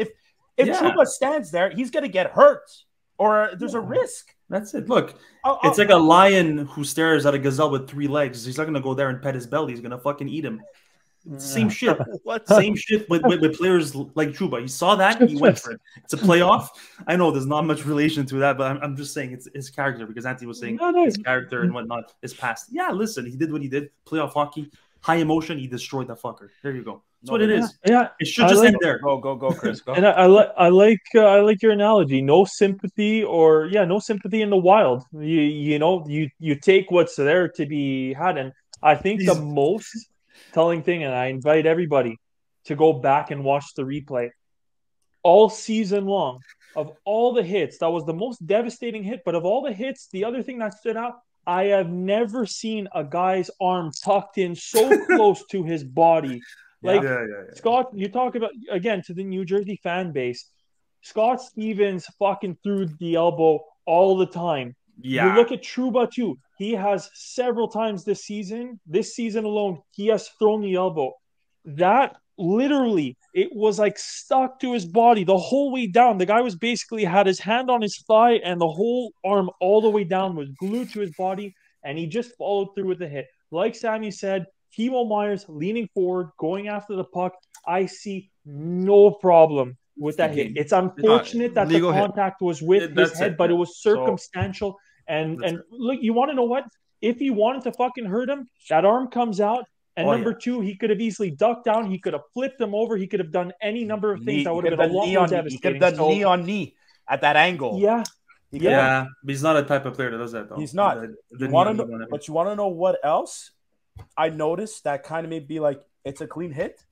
If Trouba stands there, he's gonna get hurt, or there's a risk. That's it. Look, it's like a lion who stares at a gazelle with 3 legs. He's not gonna go there and pet his belly. He's gonna fucking eat him. Same shit. Same shit with players like Trouba. He saw that, he went for it. It's a playoff. I know there's not much relation to that, but I'm just saying it's his character, because Anthony was saying his character and whatnot is past. Yeah, listen, he did what he did. Playoff hockey, high emotion. He destroyed the fucker. There you go. That's what it is. Yeah, it should just end there. Go, Chris. Go. And I like your analogy. No sympathy, no sympathy in the wild. You take what's there to be had, and I think the most telling thing, and I invite everybody to go back and watch the replay all season long of all the hits. That was the most devastating hit, but of all the hits, the other thing that stood out, I have never seen a guy's arm tucked in so close to his body. Scott, you talk about, again, to the New Jersey fan base, Scott Stevens fucking threw the elbow all the time. Yeah. You look at Trouba too. He has several times this season alone, he has thrown the elbow. That literally, it was like stuck to his body the whole way down. The guy was basically had his hand on his thigh, and the whole arm all the way down was glued to his body, and he just followed through with the hit. Like Sammy said, Timo Meyer's leaning forward, going after the puck. I see no problem with that hit. It's unfortunate that the contact was with his head, but it was circumstantial. And look, you want to know what? If he wanted to fucking hurt him, that arm comes out. And number two, he could have easily ducked down. He could have flipped him over. He could have done any number of things that would have been a lot more devastating. He could have done knee on knee at that angle. Yeah. But he's not a type of player that does that, though. He's not. But you want to know what else I noticed that kind of made me like, it's a clean hit?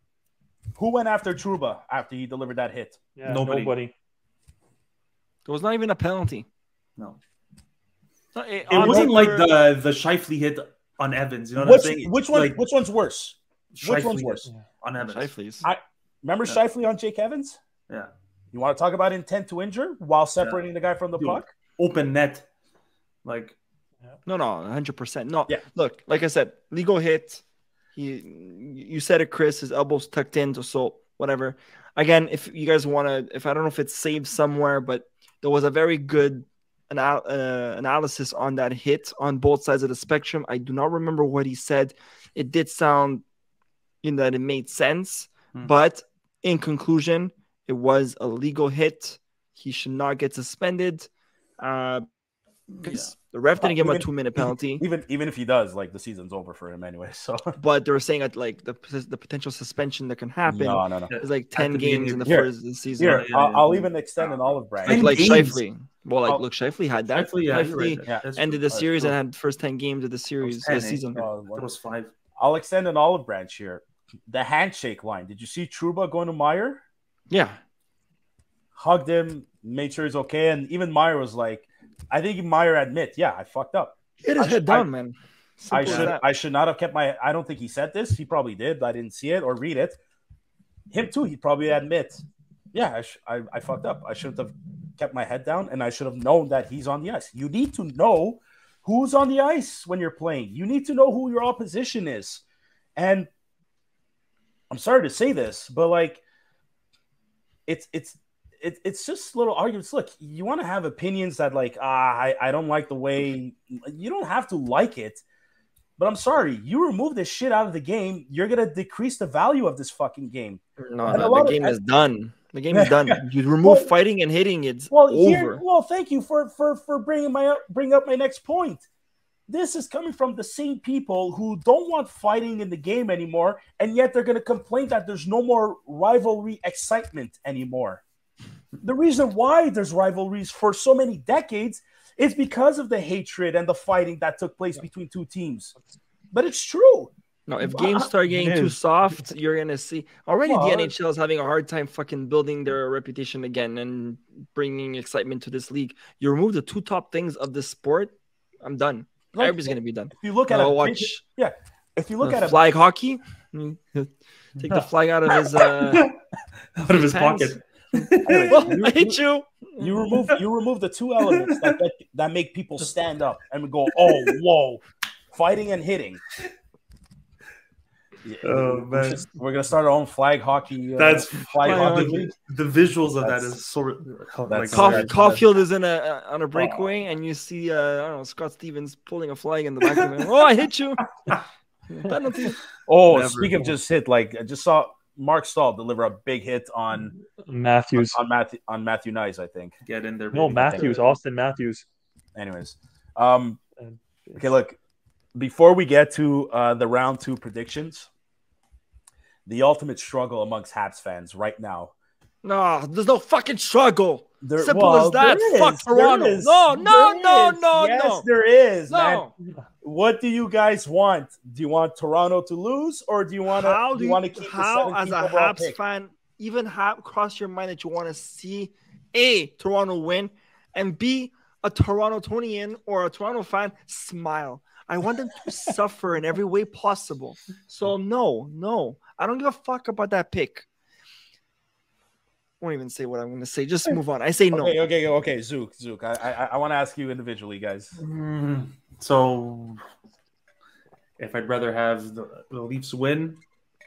Who went after Trouba after he delivered that hit? Yeah, nobody. There was not even a penalty. No. It wasn't like the Scheifele hit on Evans. You know what I'm saying? Which one's worse? Which one's worse? On Evans. Scheifele's. Remember Scheifele on Jake Evans? Yeah. You want to talk about intent to injure while separating the guy from the puck? Open net. Like. No, 100%. No, look, like I said, legal hit. You said it, Chris. His elbow's tucked in, so whatever. Again, if you guys want to, I don't know if it's saved somewhere, but there was a very good analysis on that hit on both sides of the spectrum. I do not remember what he said. It did sound that it made sense, but in conclusion, it was a legal hit. He should not get suspended. Because the ref didn't give him a 2-minute penalty. Even if he does, like, the season's over for him anyway. So, but they were saying that like the potential suspension that can happen no. is like 10 games in the first season. Here, I'll even extend an olive branch. Like Scheifele. Well, like, look, Shifley had that. Shifley, yeah, you're right. Shifley ended the series and had first 10 games of the series, the season. That was 5. I'll extend an olive branch here. The handshake line. Did you see Trouba going to Meyer? Yeah. Hugged him, made sure he's okay. And even Meyer was like, I think Meyer admit, yeah, I fucked up. Get his head down, man. I should not have kept my. I don't think he said this. He probably did, but I didn't see it or read it. Him too. He'd probably admit, yeah, I fucked up. I shouldn't have kept my head down, and I should have known that he's on the ice. You need to know who's on the ice when you're playing. You need to know who your opposition is. And I'm sorry to say this, but like, it's just little arguments. Look, you want to have opinions that like, I don't like the way. You don't have to like it. But I'm sorry, you remove this shit out of the game, you're gonna decrease the value of this fucking game. No, the game is done. The game is done. You remove fighting and hitting, it's over. Thank you for bringing up my next point. This is coming from the same people who don't want fighting in the game anymore, and yet they're gonna complain that there's no more rivalry excitement anymore. The reason why there's rivalries for so many decades is because of the hatred and the fighting that took place between two teams. But it's true. No, if games start getting too soft, you're going to see. Already the NHL is having a hard time fucking building their reputation again and bringing excitement to this league. You remove the two top things of the sport, I'm done. Like, everybody's going to be done. If you look at if you look at flag hockey, take the flag out of his pocket. I hate you. You remove the two elements that make people stand up and go, oh, whoa, fighting and hitting. Oh man, we're gonna start our own flag hockey. That's flag hockey. The visuals of that is sort of. Caulfield is on a breakaway, and you see, I don't know, Scott Stevens pulling a flag in the back of him. Oh, I hit you. Penalty. Oh, speaking of just hit, like I just saw Mark Stahl deliver a big hit on Matthews on Matthew Nice, I think. Get in there. No, Matthews, Austin Matthews. Anyways, okay, look, before we get to the round 2 predictions, the ultimate struggle amongst Habs fans right now. No, there's no fucking struggle. Simple as that. Fuck Toronto. No. Yes, there is. No. Man. What do you guys want? Do you want Toronto to lose, or do you want to keep how as a Habs fan even cross your mind that you want to see A, Toronto win, and B, a Torontonian or a Toronto fan smile? I want them to suffer in every way possible. So no, I don't give a fuck about that pick. I won't even say what I'm going to say. Just move on. I say no. Okay. Zook. I want to ask you individually, guys. So, if I'd rather have the Leafs win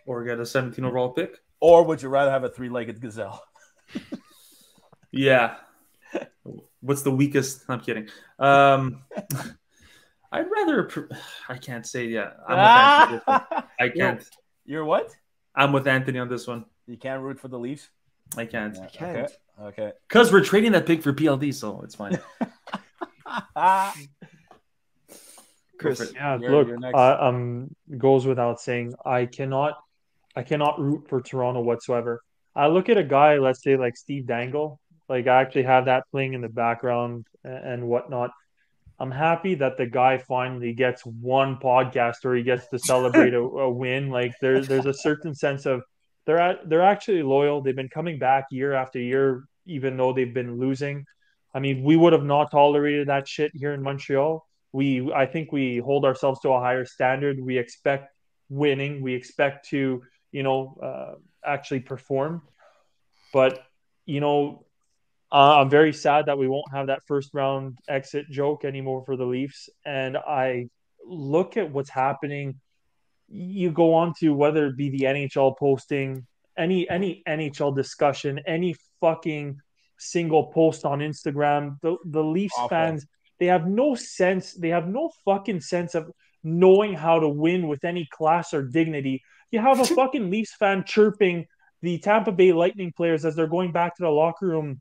or get a 17 overall pick, or would you rather have a 3-legged gazelle? Yeah. What's the weakest? I'm kidding. I'd rather. I can't say. Yeah, I'm with Anthony. I can't. You're what? I'm with Anthony on this one. You can't root for the Leafs. I can't. I can't. Okay. Because we're trading that pick for PLD, so it's fine. Chris, yeah, look, goes without saying, I cannot root for Toronto whatsoever. I look at a guy, let's say like Steve Dangle, like I actually have that playing in the background and whatnot. I'm happy that the guy finally gets one podcast where he gets to celebrate a win. Like there's a certain sense of they're actually loyal. They've been coming back year after year, even though they've been losing. I mean, we would have not tolerated that shit here in Montreal. I think we hold ourselves to a higher standard. We expect winning. We expect to, actually perform. But, I'm very sad that we won't have that first round exit joke anymore for the Leafs. And I look at what's happening. You go on to whether it be the NHL posting, any NHL discussion, any fucking single post on Instagram, the Leafs fans, they have no sense. They have no fucking sense of knowing how to win with any class or dignity. You have a fucking Leafs fan chirping the Tampa Bay Lightning players as they're going back to the locker room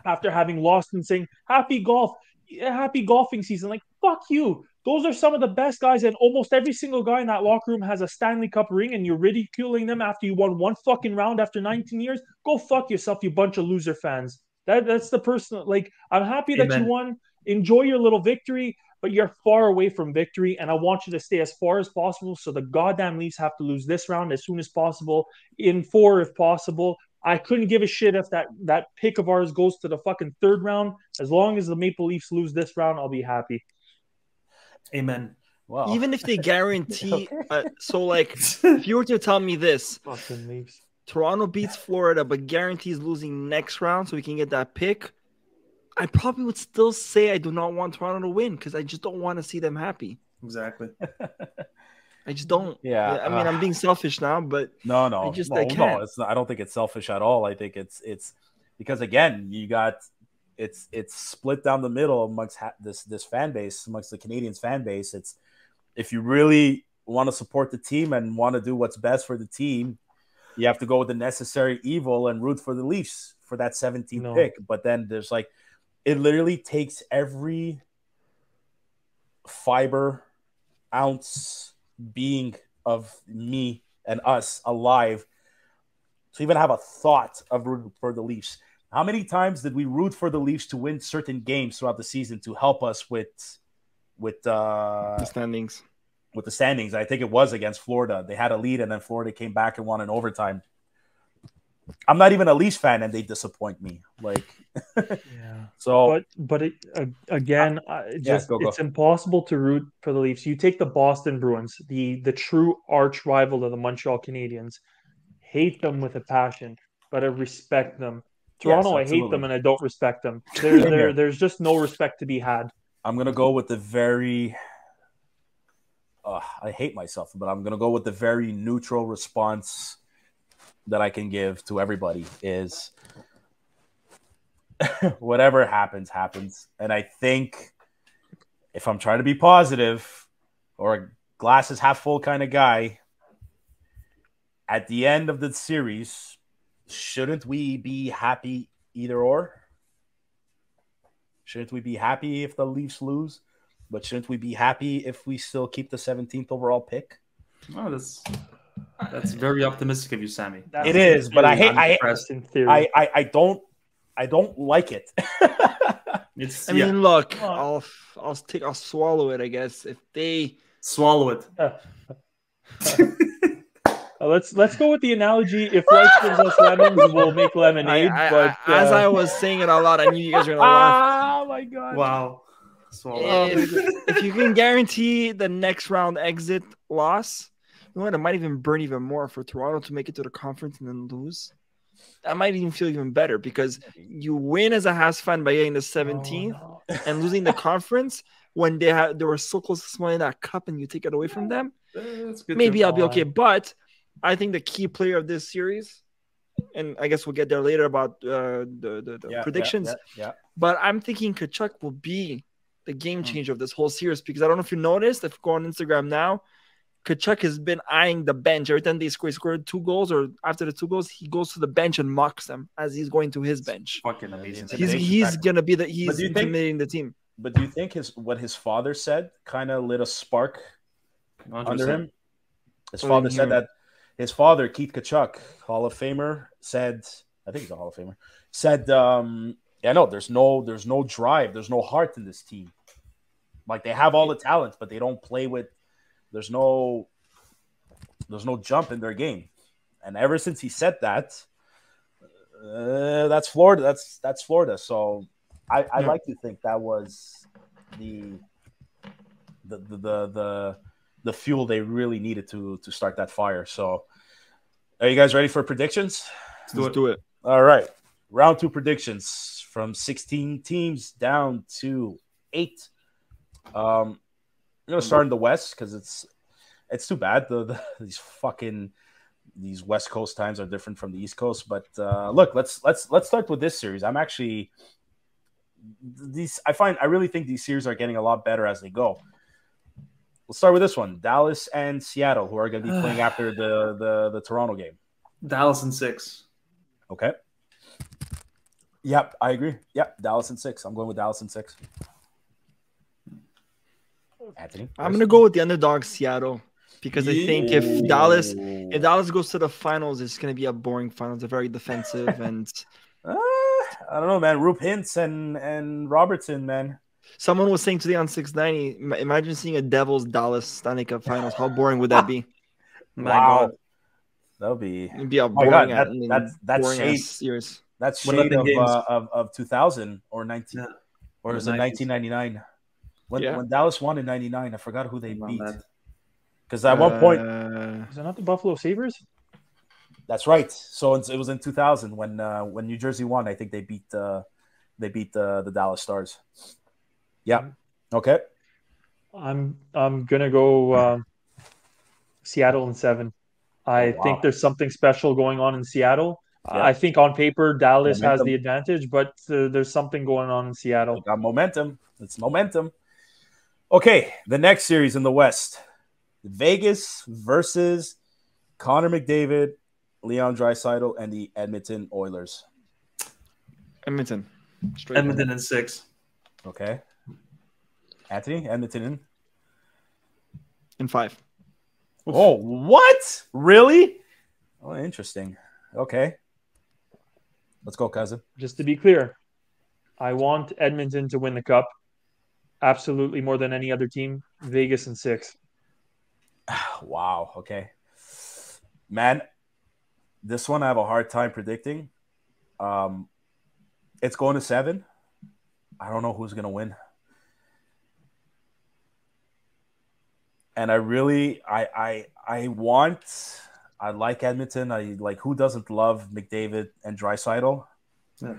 after having lost and saying, happy golfing season. Like, fuck you. Those are some of the best guys, and almost every single guy in that locker room has a Stanley Cup ring, and you're ridiculing them after you won one fucking round after 19 years? Go fuck yourself, you bunch of loser fans. That's the personal. Like, I'm happy that you Amen. won. Enjoy your little victory, but you're far away from victory, and I want you to stay as far as possible. So the goddamn Leafs have to lose this round as soon as possible, in 4 if possible. I couldn't give a shit if that pick of ours goes to the fucking 3rd round. As long as the Maple Leafs lose this round, I'll be happy. Amen. Wow. Even if they guarantee, Okay. so like, if you were to tell me this, Fucking Leafs. Toronto beats Florida, but guarantees losing next round so we can get that pick, I probably would still say I do not want Toronto to win because I just don't want to see them happy. Exactly. I just don't. Yeah, I mean, I'm being selfish now, but no, I can't. it's not, I don't think it's selfish at all. I think it's because again, you got it's split down the middle amongst this fan base, amongst the Canadians fan base. It's if you really want to support the team and want to do what's best for the team, you have to go with the necessary evil and root for the Leafs for that 17th pick. But then there's like, it literally takes every fiber, ounce, being of me and us alive to even have a thought of rooting for the Leafs. How many times did we root for the Leafs to win certain games throughout the season to help us with The standings? With the standings? I think it was against Florida. They had a lead and then Florida came back and won in overtime. I'm not even a Leafs fan and they disappoint me. Like, yeah. So, but again, it's impossible to root for the Leafs. You take the Boston Bruins, the true arch rival of the Montreal Canadiens. Hate them with a passion, but I respect them. Toronto, I hate them and I don't respect them. There's just no respect to be had. I'm gonna go with the very. I hate myself, but I'm gonna go with the very neutral response that I can give to everybody is whatever happens, happens. And I think if I'm trying to be positive or a glasses half full kind of guy, at the end of the series, shouldn't we be happy either or? Shouldn't we be happy if the Leafs lose? But shouldn't we be happy if we still keep the 17th overall pick? Oh, that's very optimistic of you, Sammy. It is, but I don't like it. I mean, look, I'll swallow it, I guess. If they swallow it. Let's go with the analogy. If life gives us lemons, we'll make lemonade. As I was saying it out loud, I knew you guys were gonna laugh. Oh my god! Wow. If you can guarantee the next round exit loss, you know what? It might even burn even more for Toronto to make it to the conference and then lose. That might even feel even better because you win as a Habs fan by getting the 17th and losing the conference when they were so close to smelling that cup and you take it away from them. Maybe I'll be okay. But I think the key player of this series, and I guess we'll get there later about the predictions. But I'm thinking Tkachuk will be the game changer of this whole series because I don't know if you noticed, if you go on Instagram now, Tkachuk has been eyeing the bench. Every time they scored 2 goals or after the 2 goals, he goes to the bench and mocks them as he's going to his bench. Fucking amazing. He's going to be he's intimidating the team. But do you think what his father said kind of lit a spark 100%. Under him? His father said that his father, Keith Tkachuk, Hall of Famer, said, I think he's a Hall of Famer, said, there's no drive, there's no heart in this team. Like they have all the talent, but they don't play with. There's no jump in their game, and ever since he said that, that's Florida. That's Florida. So I like to think that was the fuel they really needed to start that fire. So, are you guys ready for predictions? Let's do it. All right, round 2 predictions from 16 teams down to 8. I'm gonna start in the West because it's too bad these West Coast times are different from the East Coast. But look, let's start with this series. I really think these series are getting a lot better as they go. We'll start with this one: Dallas and Seattle, who are going to be playing after the Toronto game. Dallas in 6. Okay. Yep, I agree. Yep, Dallas in 6. I'm going with Dallas in 6. Anthony, I'm gonna go with the underdog Seattle because I think if Dallas goes to the finals, it's gonna be a boring finals. They're very defensive and I don't know, man. Roop Hintz and Robertson, man. Someone was saying today on 690, imagine seeing a Devils Dallas Stanley Cup Finals. How boring would that be? My Wow. God. That'll be. It'd be a My boring, God, that's boring shade. ass series. That's What about shade the games? of 2000 or 19 Yeah. or is The it 90s. 1999? When Yeah. when Dallas won in 99, I forgot who they About beat. that. Because at one point, Is it not the Buffalo Sabres? that's right. So it was in 2000 when New Jersey won. I think they beat the Dallas Stars. Yeah. Okay. I'm gonna go Seattle in 7. I Wow. think there's something special going on in Seattle. Yeah. I think on paper Dallas has Momentum. the advantage, but there's something going on in They Seattle. got momentum. It's momentum. Okay, the next series in the West, Vegas versus Connor McDavid, Leon Draisaitl, and the Edmonton Oilers. Edmonton. Straight Edmonton in 6. Okay. Anthony, Edmonton. in 5. Oh, what? Really? Oh, interesting. Okay. Let's go, cousin. Just to be clear, I want Edmonton to win the cup. Absolutely more than any other team. Vegas in 6. Wow. Okay. Man, this one I have a hard time predicting. It's going to 7. I don't know who's going to win. And I like Edmonton. I like, who doesn't love McDavid and Draisaitl? Yeah.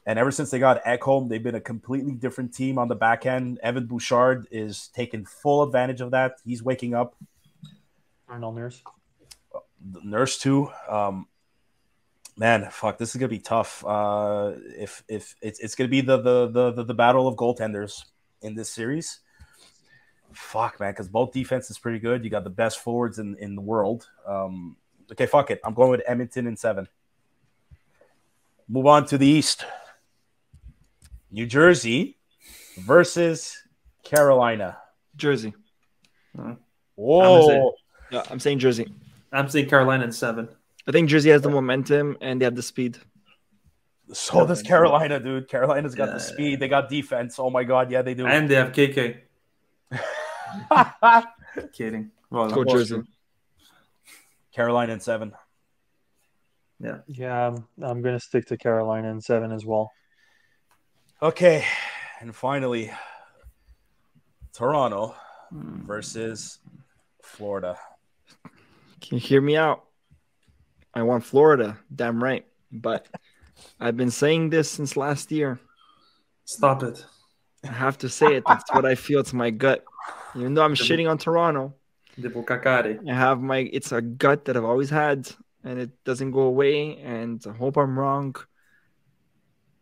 And ever since they got Ekholm, they've been a completely different team on the back end. Evan Bouchard is taking full advantage of that. He's waking up. Arnold Nurse. The Nurse too. Man, fuck, this is gonna be tough. If it's gonna be the battle of goaltenders in this series. Fuck, man, because both defense is pretty good. You got the best forwards in the world. Okay, fuck it. I'm going with Edmonton in 7. Move on to the East. New Jersey versus Carolina. Jersey. Whoa. Yeah, I'm saying Jersey. I'm saying Carolina in 7. I think Jersey has the momentum and they have the speed. So does Carolina, dude. Carolina's got the speed. They got defense. Oh, my God. Yeah, they do. And they have KK. Kidding. Well, Go Jersey. Carolina in 7. Yeah, I'm going to stick to Carolina in 7 as well. Okay. And finally, Toronto versus Florida. Can you hear me out? I want Florida. Damn right. But I've been saying this since last year. Stop it. I have to say it. That's what I feel. It's my gut. Even though I'm shitting on Toronto, it's a gut that I've always had, and it doesn't go away. And I hope I'm wrong,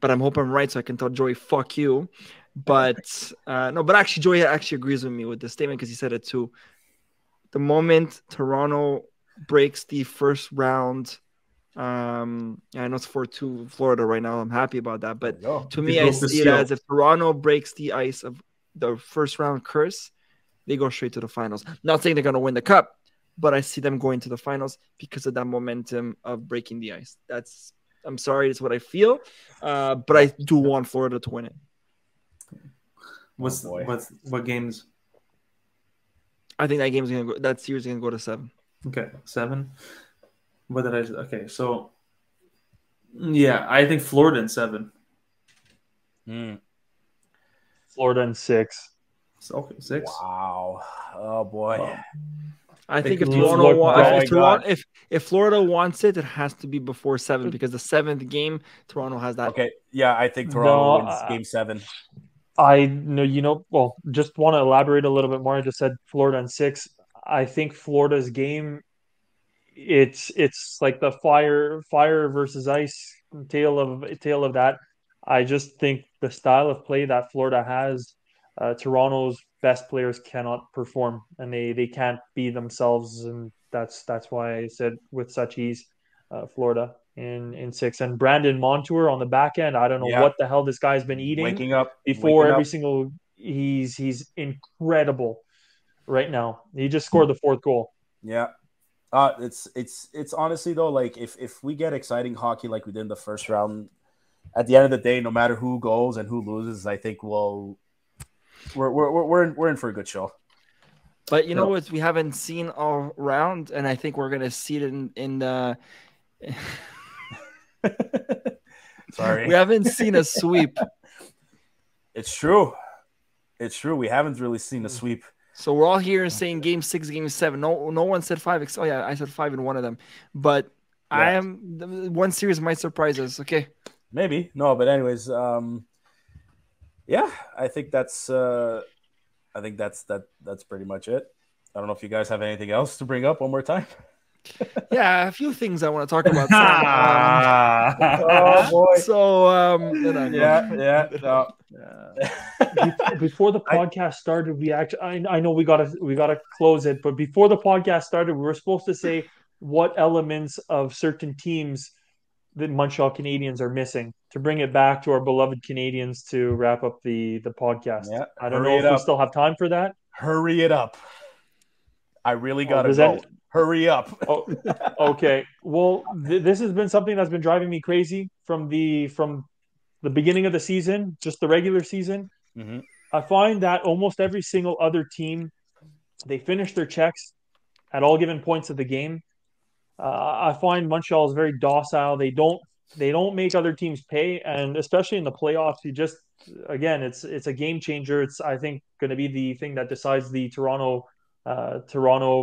but I hope I'm right, so I can tell Joey, "Fuck you." But no, but actually, Joey actually agrees with me with the statement because he said it too. The moment Toronto breaks the first round, I know it's 4-2 Florida right now. I'm happy about that, but to me, I see it as if Toronto breaks the ice of the first round curse, they go straight to the finals. Not saying they're going to win the cup, but I see them going to the finals because of that momentum of breaking the ice. I'm sorry, it's what I feel, but I do want Florida to win it. What games? I think that series is gonna go to 7. Okay, 7. What did I? Okay, so yeah, I think Florida in 7. Florida in 6. Okay, 6. Wow. Oh boy. I think if Florida wants it, it has to be before 7 because the 7th game, Toronto has that. Okay, yeah, I think Toronto wins game 7. I know, well, just want to elaborate a little bit more. I just said Florida in 6. I think Florida's game, it's like the fire versus ice tale of that. I just think the style of play that Florida has, Toronto's best players cannot perform, and they can't be themselves, and that's why I said with such ease, Florida in 6. And Brandon Montour on the back end, I don't know what the hell this guy's been eating. Waking up before every single. He's incredible right now. He just scored the 4th goal. Yeah. It's honestly though, like if we get exciting hockey like we did in the first round, at the end of the day, no matter who goes and who loses, I think we're in for a good show. But you know what we haven't seen all round, and I think we're gonna see it in the. Sorry, we haven't seen a sweep. It's true. It's true. We haven't really seen a sweep. So we're all here saying game 6, game 7. No one said 5. Oh yeah, I said 5 in one of them. But yeah. I am one series might surprise us. Okay. Maybe no, but anyways, yeah, I think that's pretty much it. I don't know if you guys have anything else to bring up one more time. Yeah, a few things I want to talk about. Oh boy! So before the podcast started, we actually I know we gotta close it, but before the podcast started, we were supposed to say what elements of certain teams the Montreal Canadiens are missing to bring it back to our beloved Canadiens to wrap up the podcast. Yeah, I don't know if we still have time for that. Hurry it up. I really gotta go. Hurry up. Okay. Well, this has been something that's been driving me crazy from the beginning of the season, just the regular season. Mm-hmm. I find that almost every single other team, they finish their checks at all given points of the game. I find Montreal is very docile. They don't make other teams pay, and especially in the playoffs, it's a game changer. It's I think going to be the thing that decides the Toronto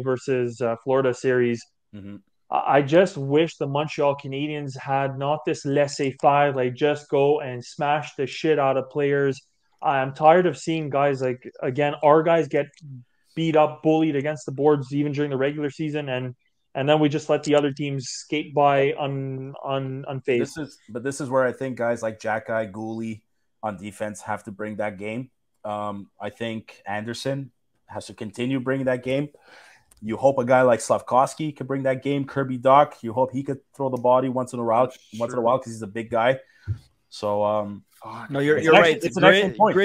versus Florida series. Mm-hmm. I just wish the Montreal Canadiens had not this laissez-faire, like just go and smash the shit out of players. I'm tired of seeing guys our guys get beat up, bullied against the boards even during the regular season, and then we just let the other teams skate by unfazed. This is where I think guys like Jacky, Gooley on defense have to bring that game. I think Anderson has to continue bringing that game. You hope a guy like Slavkovsky could bring that game. Kirby Doc, you hope he could throw the body once in a while because he's a big guy. So no, you're right. It's an excellent point.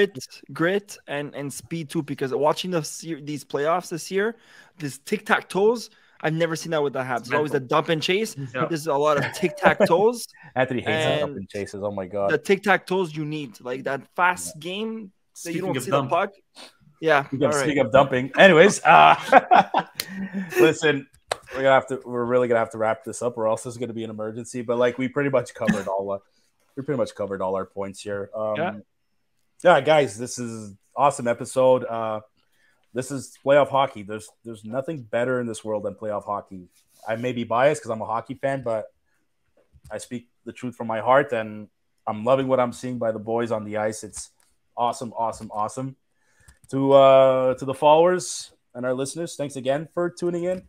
Grit and speed too. Because watching these playoffs this year, this tic-tac-toes, I've never seen that with the Habs. It's always a dump and chase. Yeah. There's a lot of tic-tac-toes. Anthony hates dump and chases. Oh my god. The tic-tac-toes you need, like that fast game that you don't see the puck. Yeah. Speaking of dumping. Anyways, listen, we're really gonna have to wrap this up, or else this is gonna be an emergency. But like we pretty much covered all our points here. Yeah, guys, this is an awesome episode. This is playoff hockey. There's nothing better in this world than playoff hockey. I may be biased because I'm a hockey fan, but I speak the truth from my heart, and I'm loving what I'm seeing by the boys on the ice. It's awesome, awesome, awesome. To the followers and our listeners, thanks again for tuning in.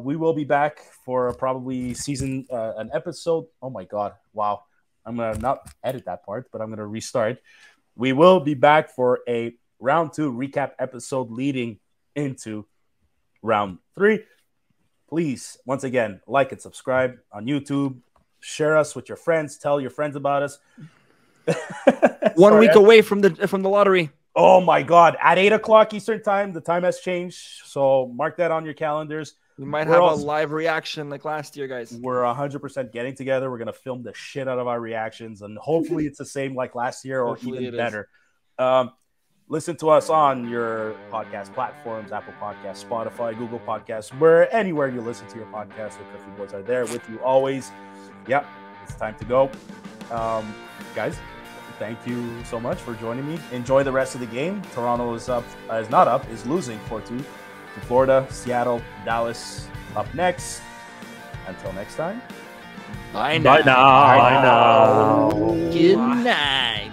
We will be back for probably an episode. Oh my god, wow! I'm gonna not edit that part, but I'm gonna restart. We will be back for a round 2 recap episode leading into round 3. Please, once again, like and subscribe on YouTube. Share us with your friends. Tell your friends about us. 1 week away from the lottery. Oh my God! At 8 o'clock Eastern time, the time has changed. So mark that on your calendars. We might have a live reaction like last year, guys. We're 100% getting together. We're gonna film the shit out of our reactions, and hopefully it's the same like last year, or even better. Listen to us on your podcast platforms: Apple Podcasts, Spotify, Google Podcasts, anywhere you listen to your podcast. The Curfew Boys are there with you always. Yep, it's time to go, guys. Thank you so much for joining me. Enjoy the rest of the game. Toronto is losing 4-2 to Florida. Seattle, Dallas up next. Until next time. Bye now. Bye now. Good night.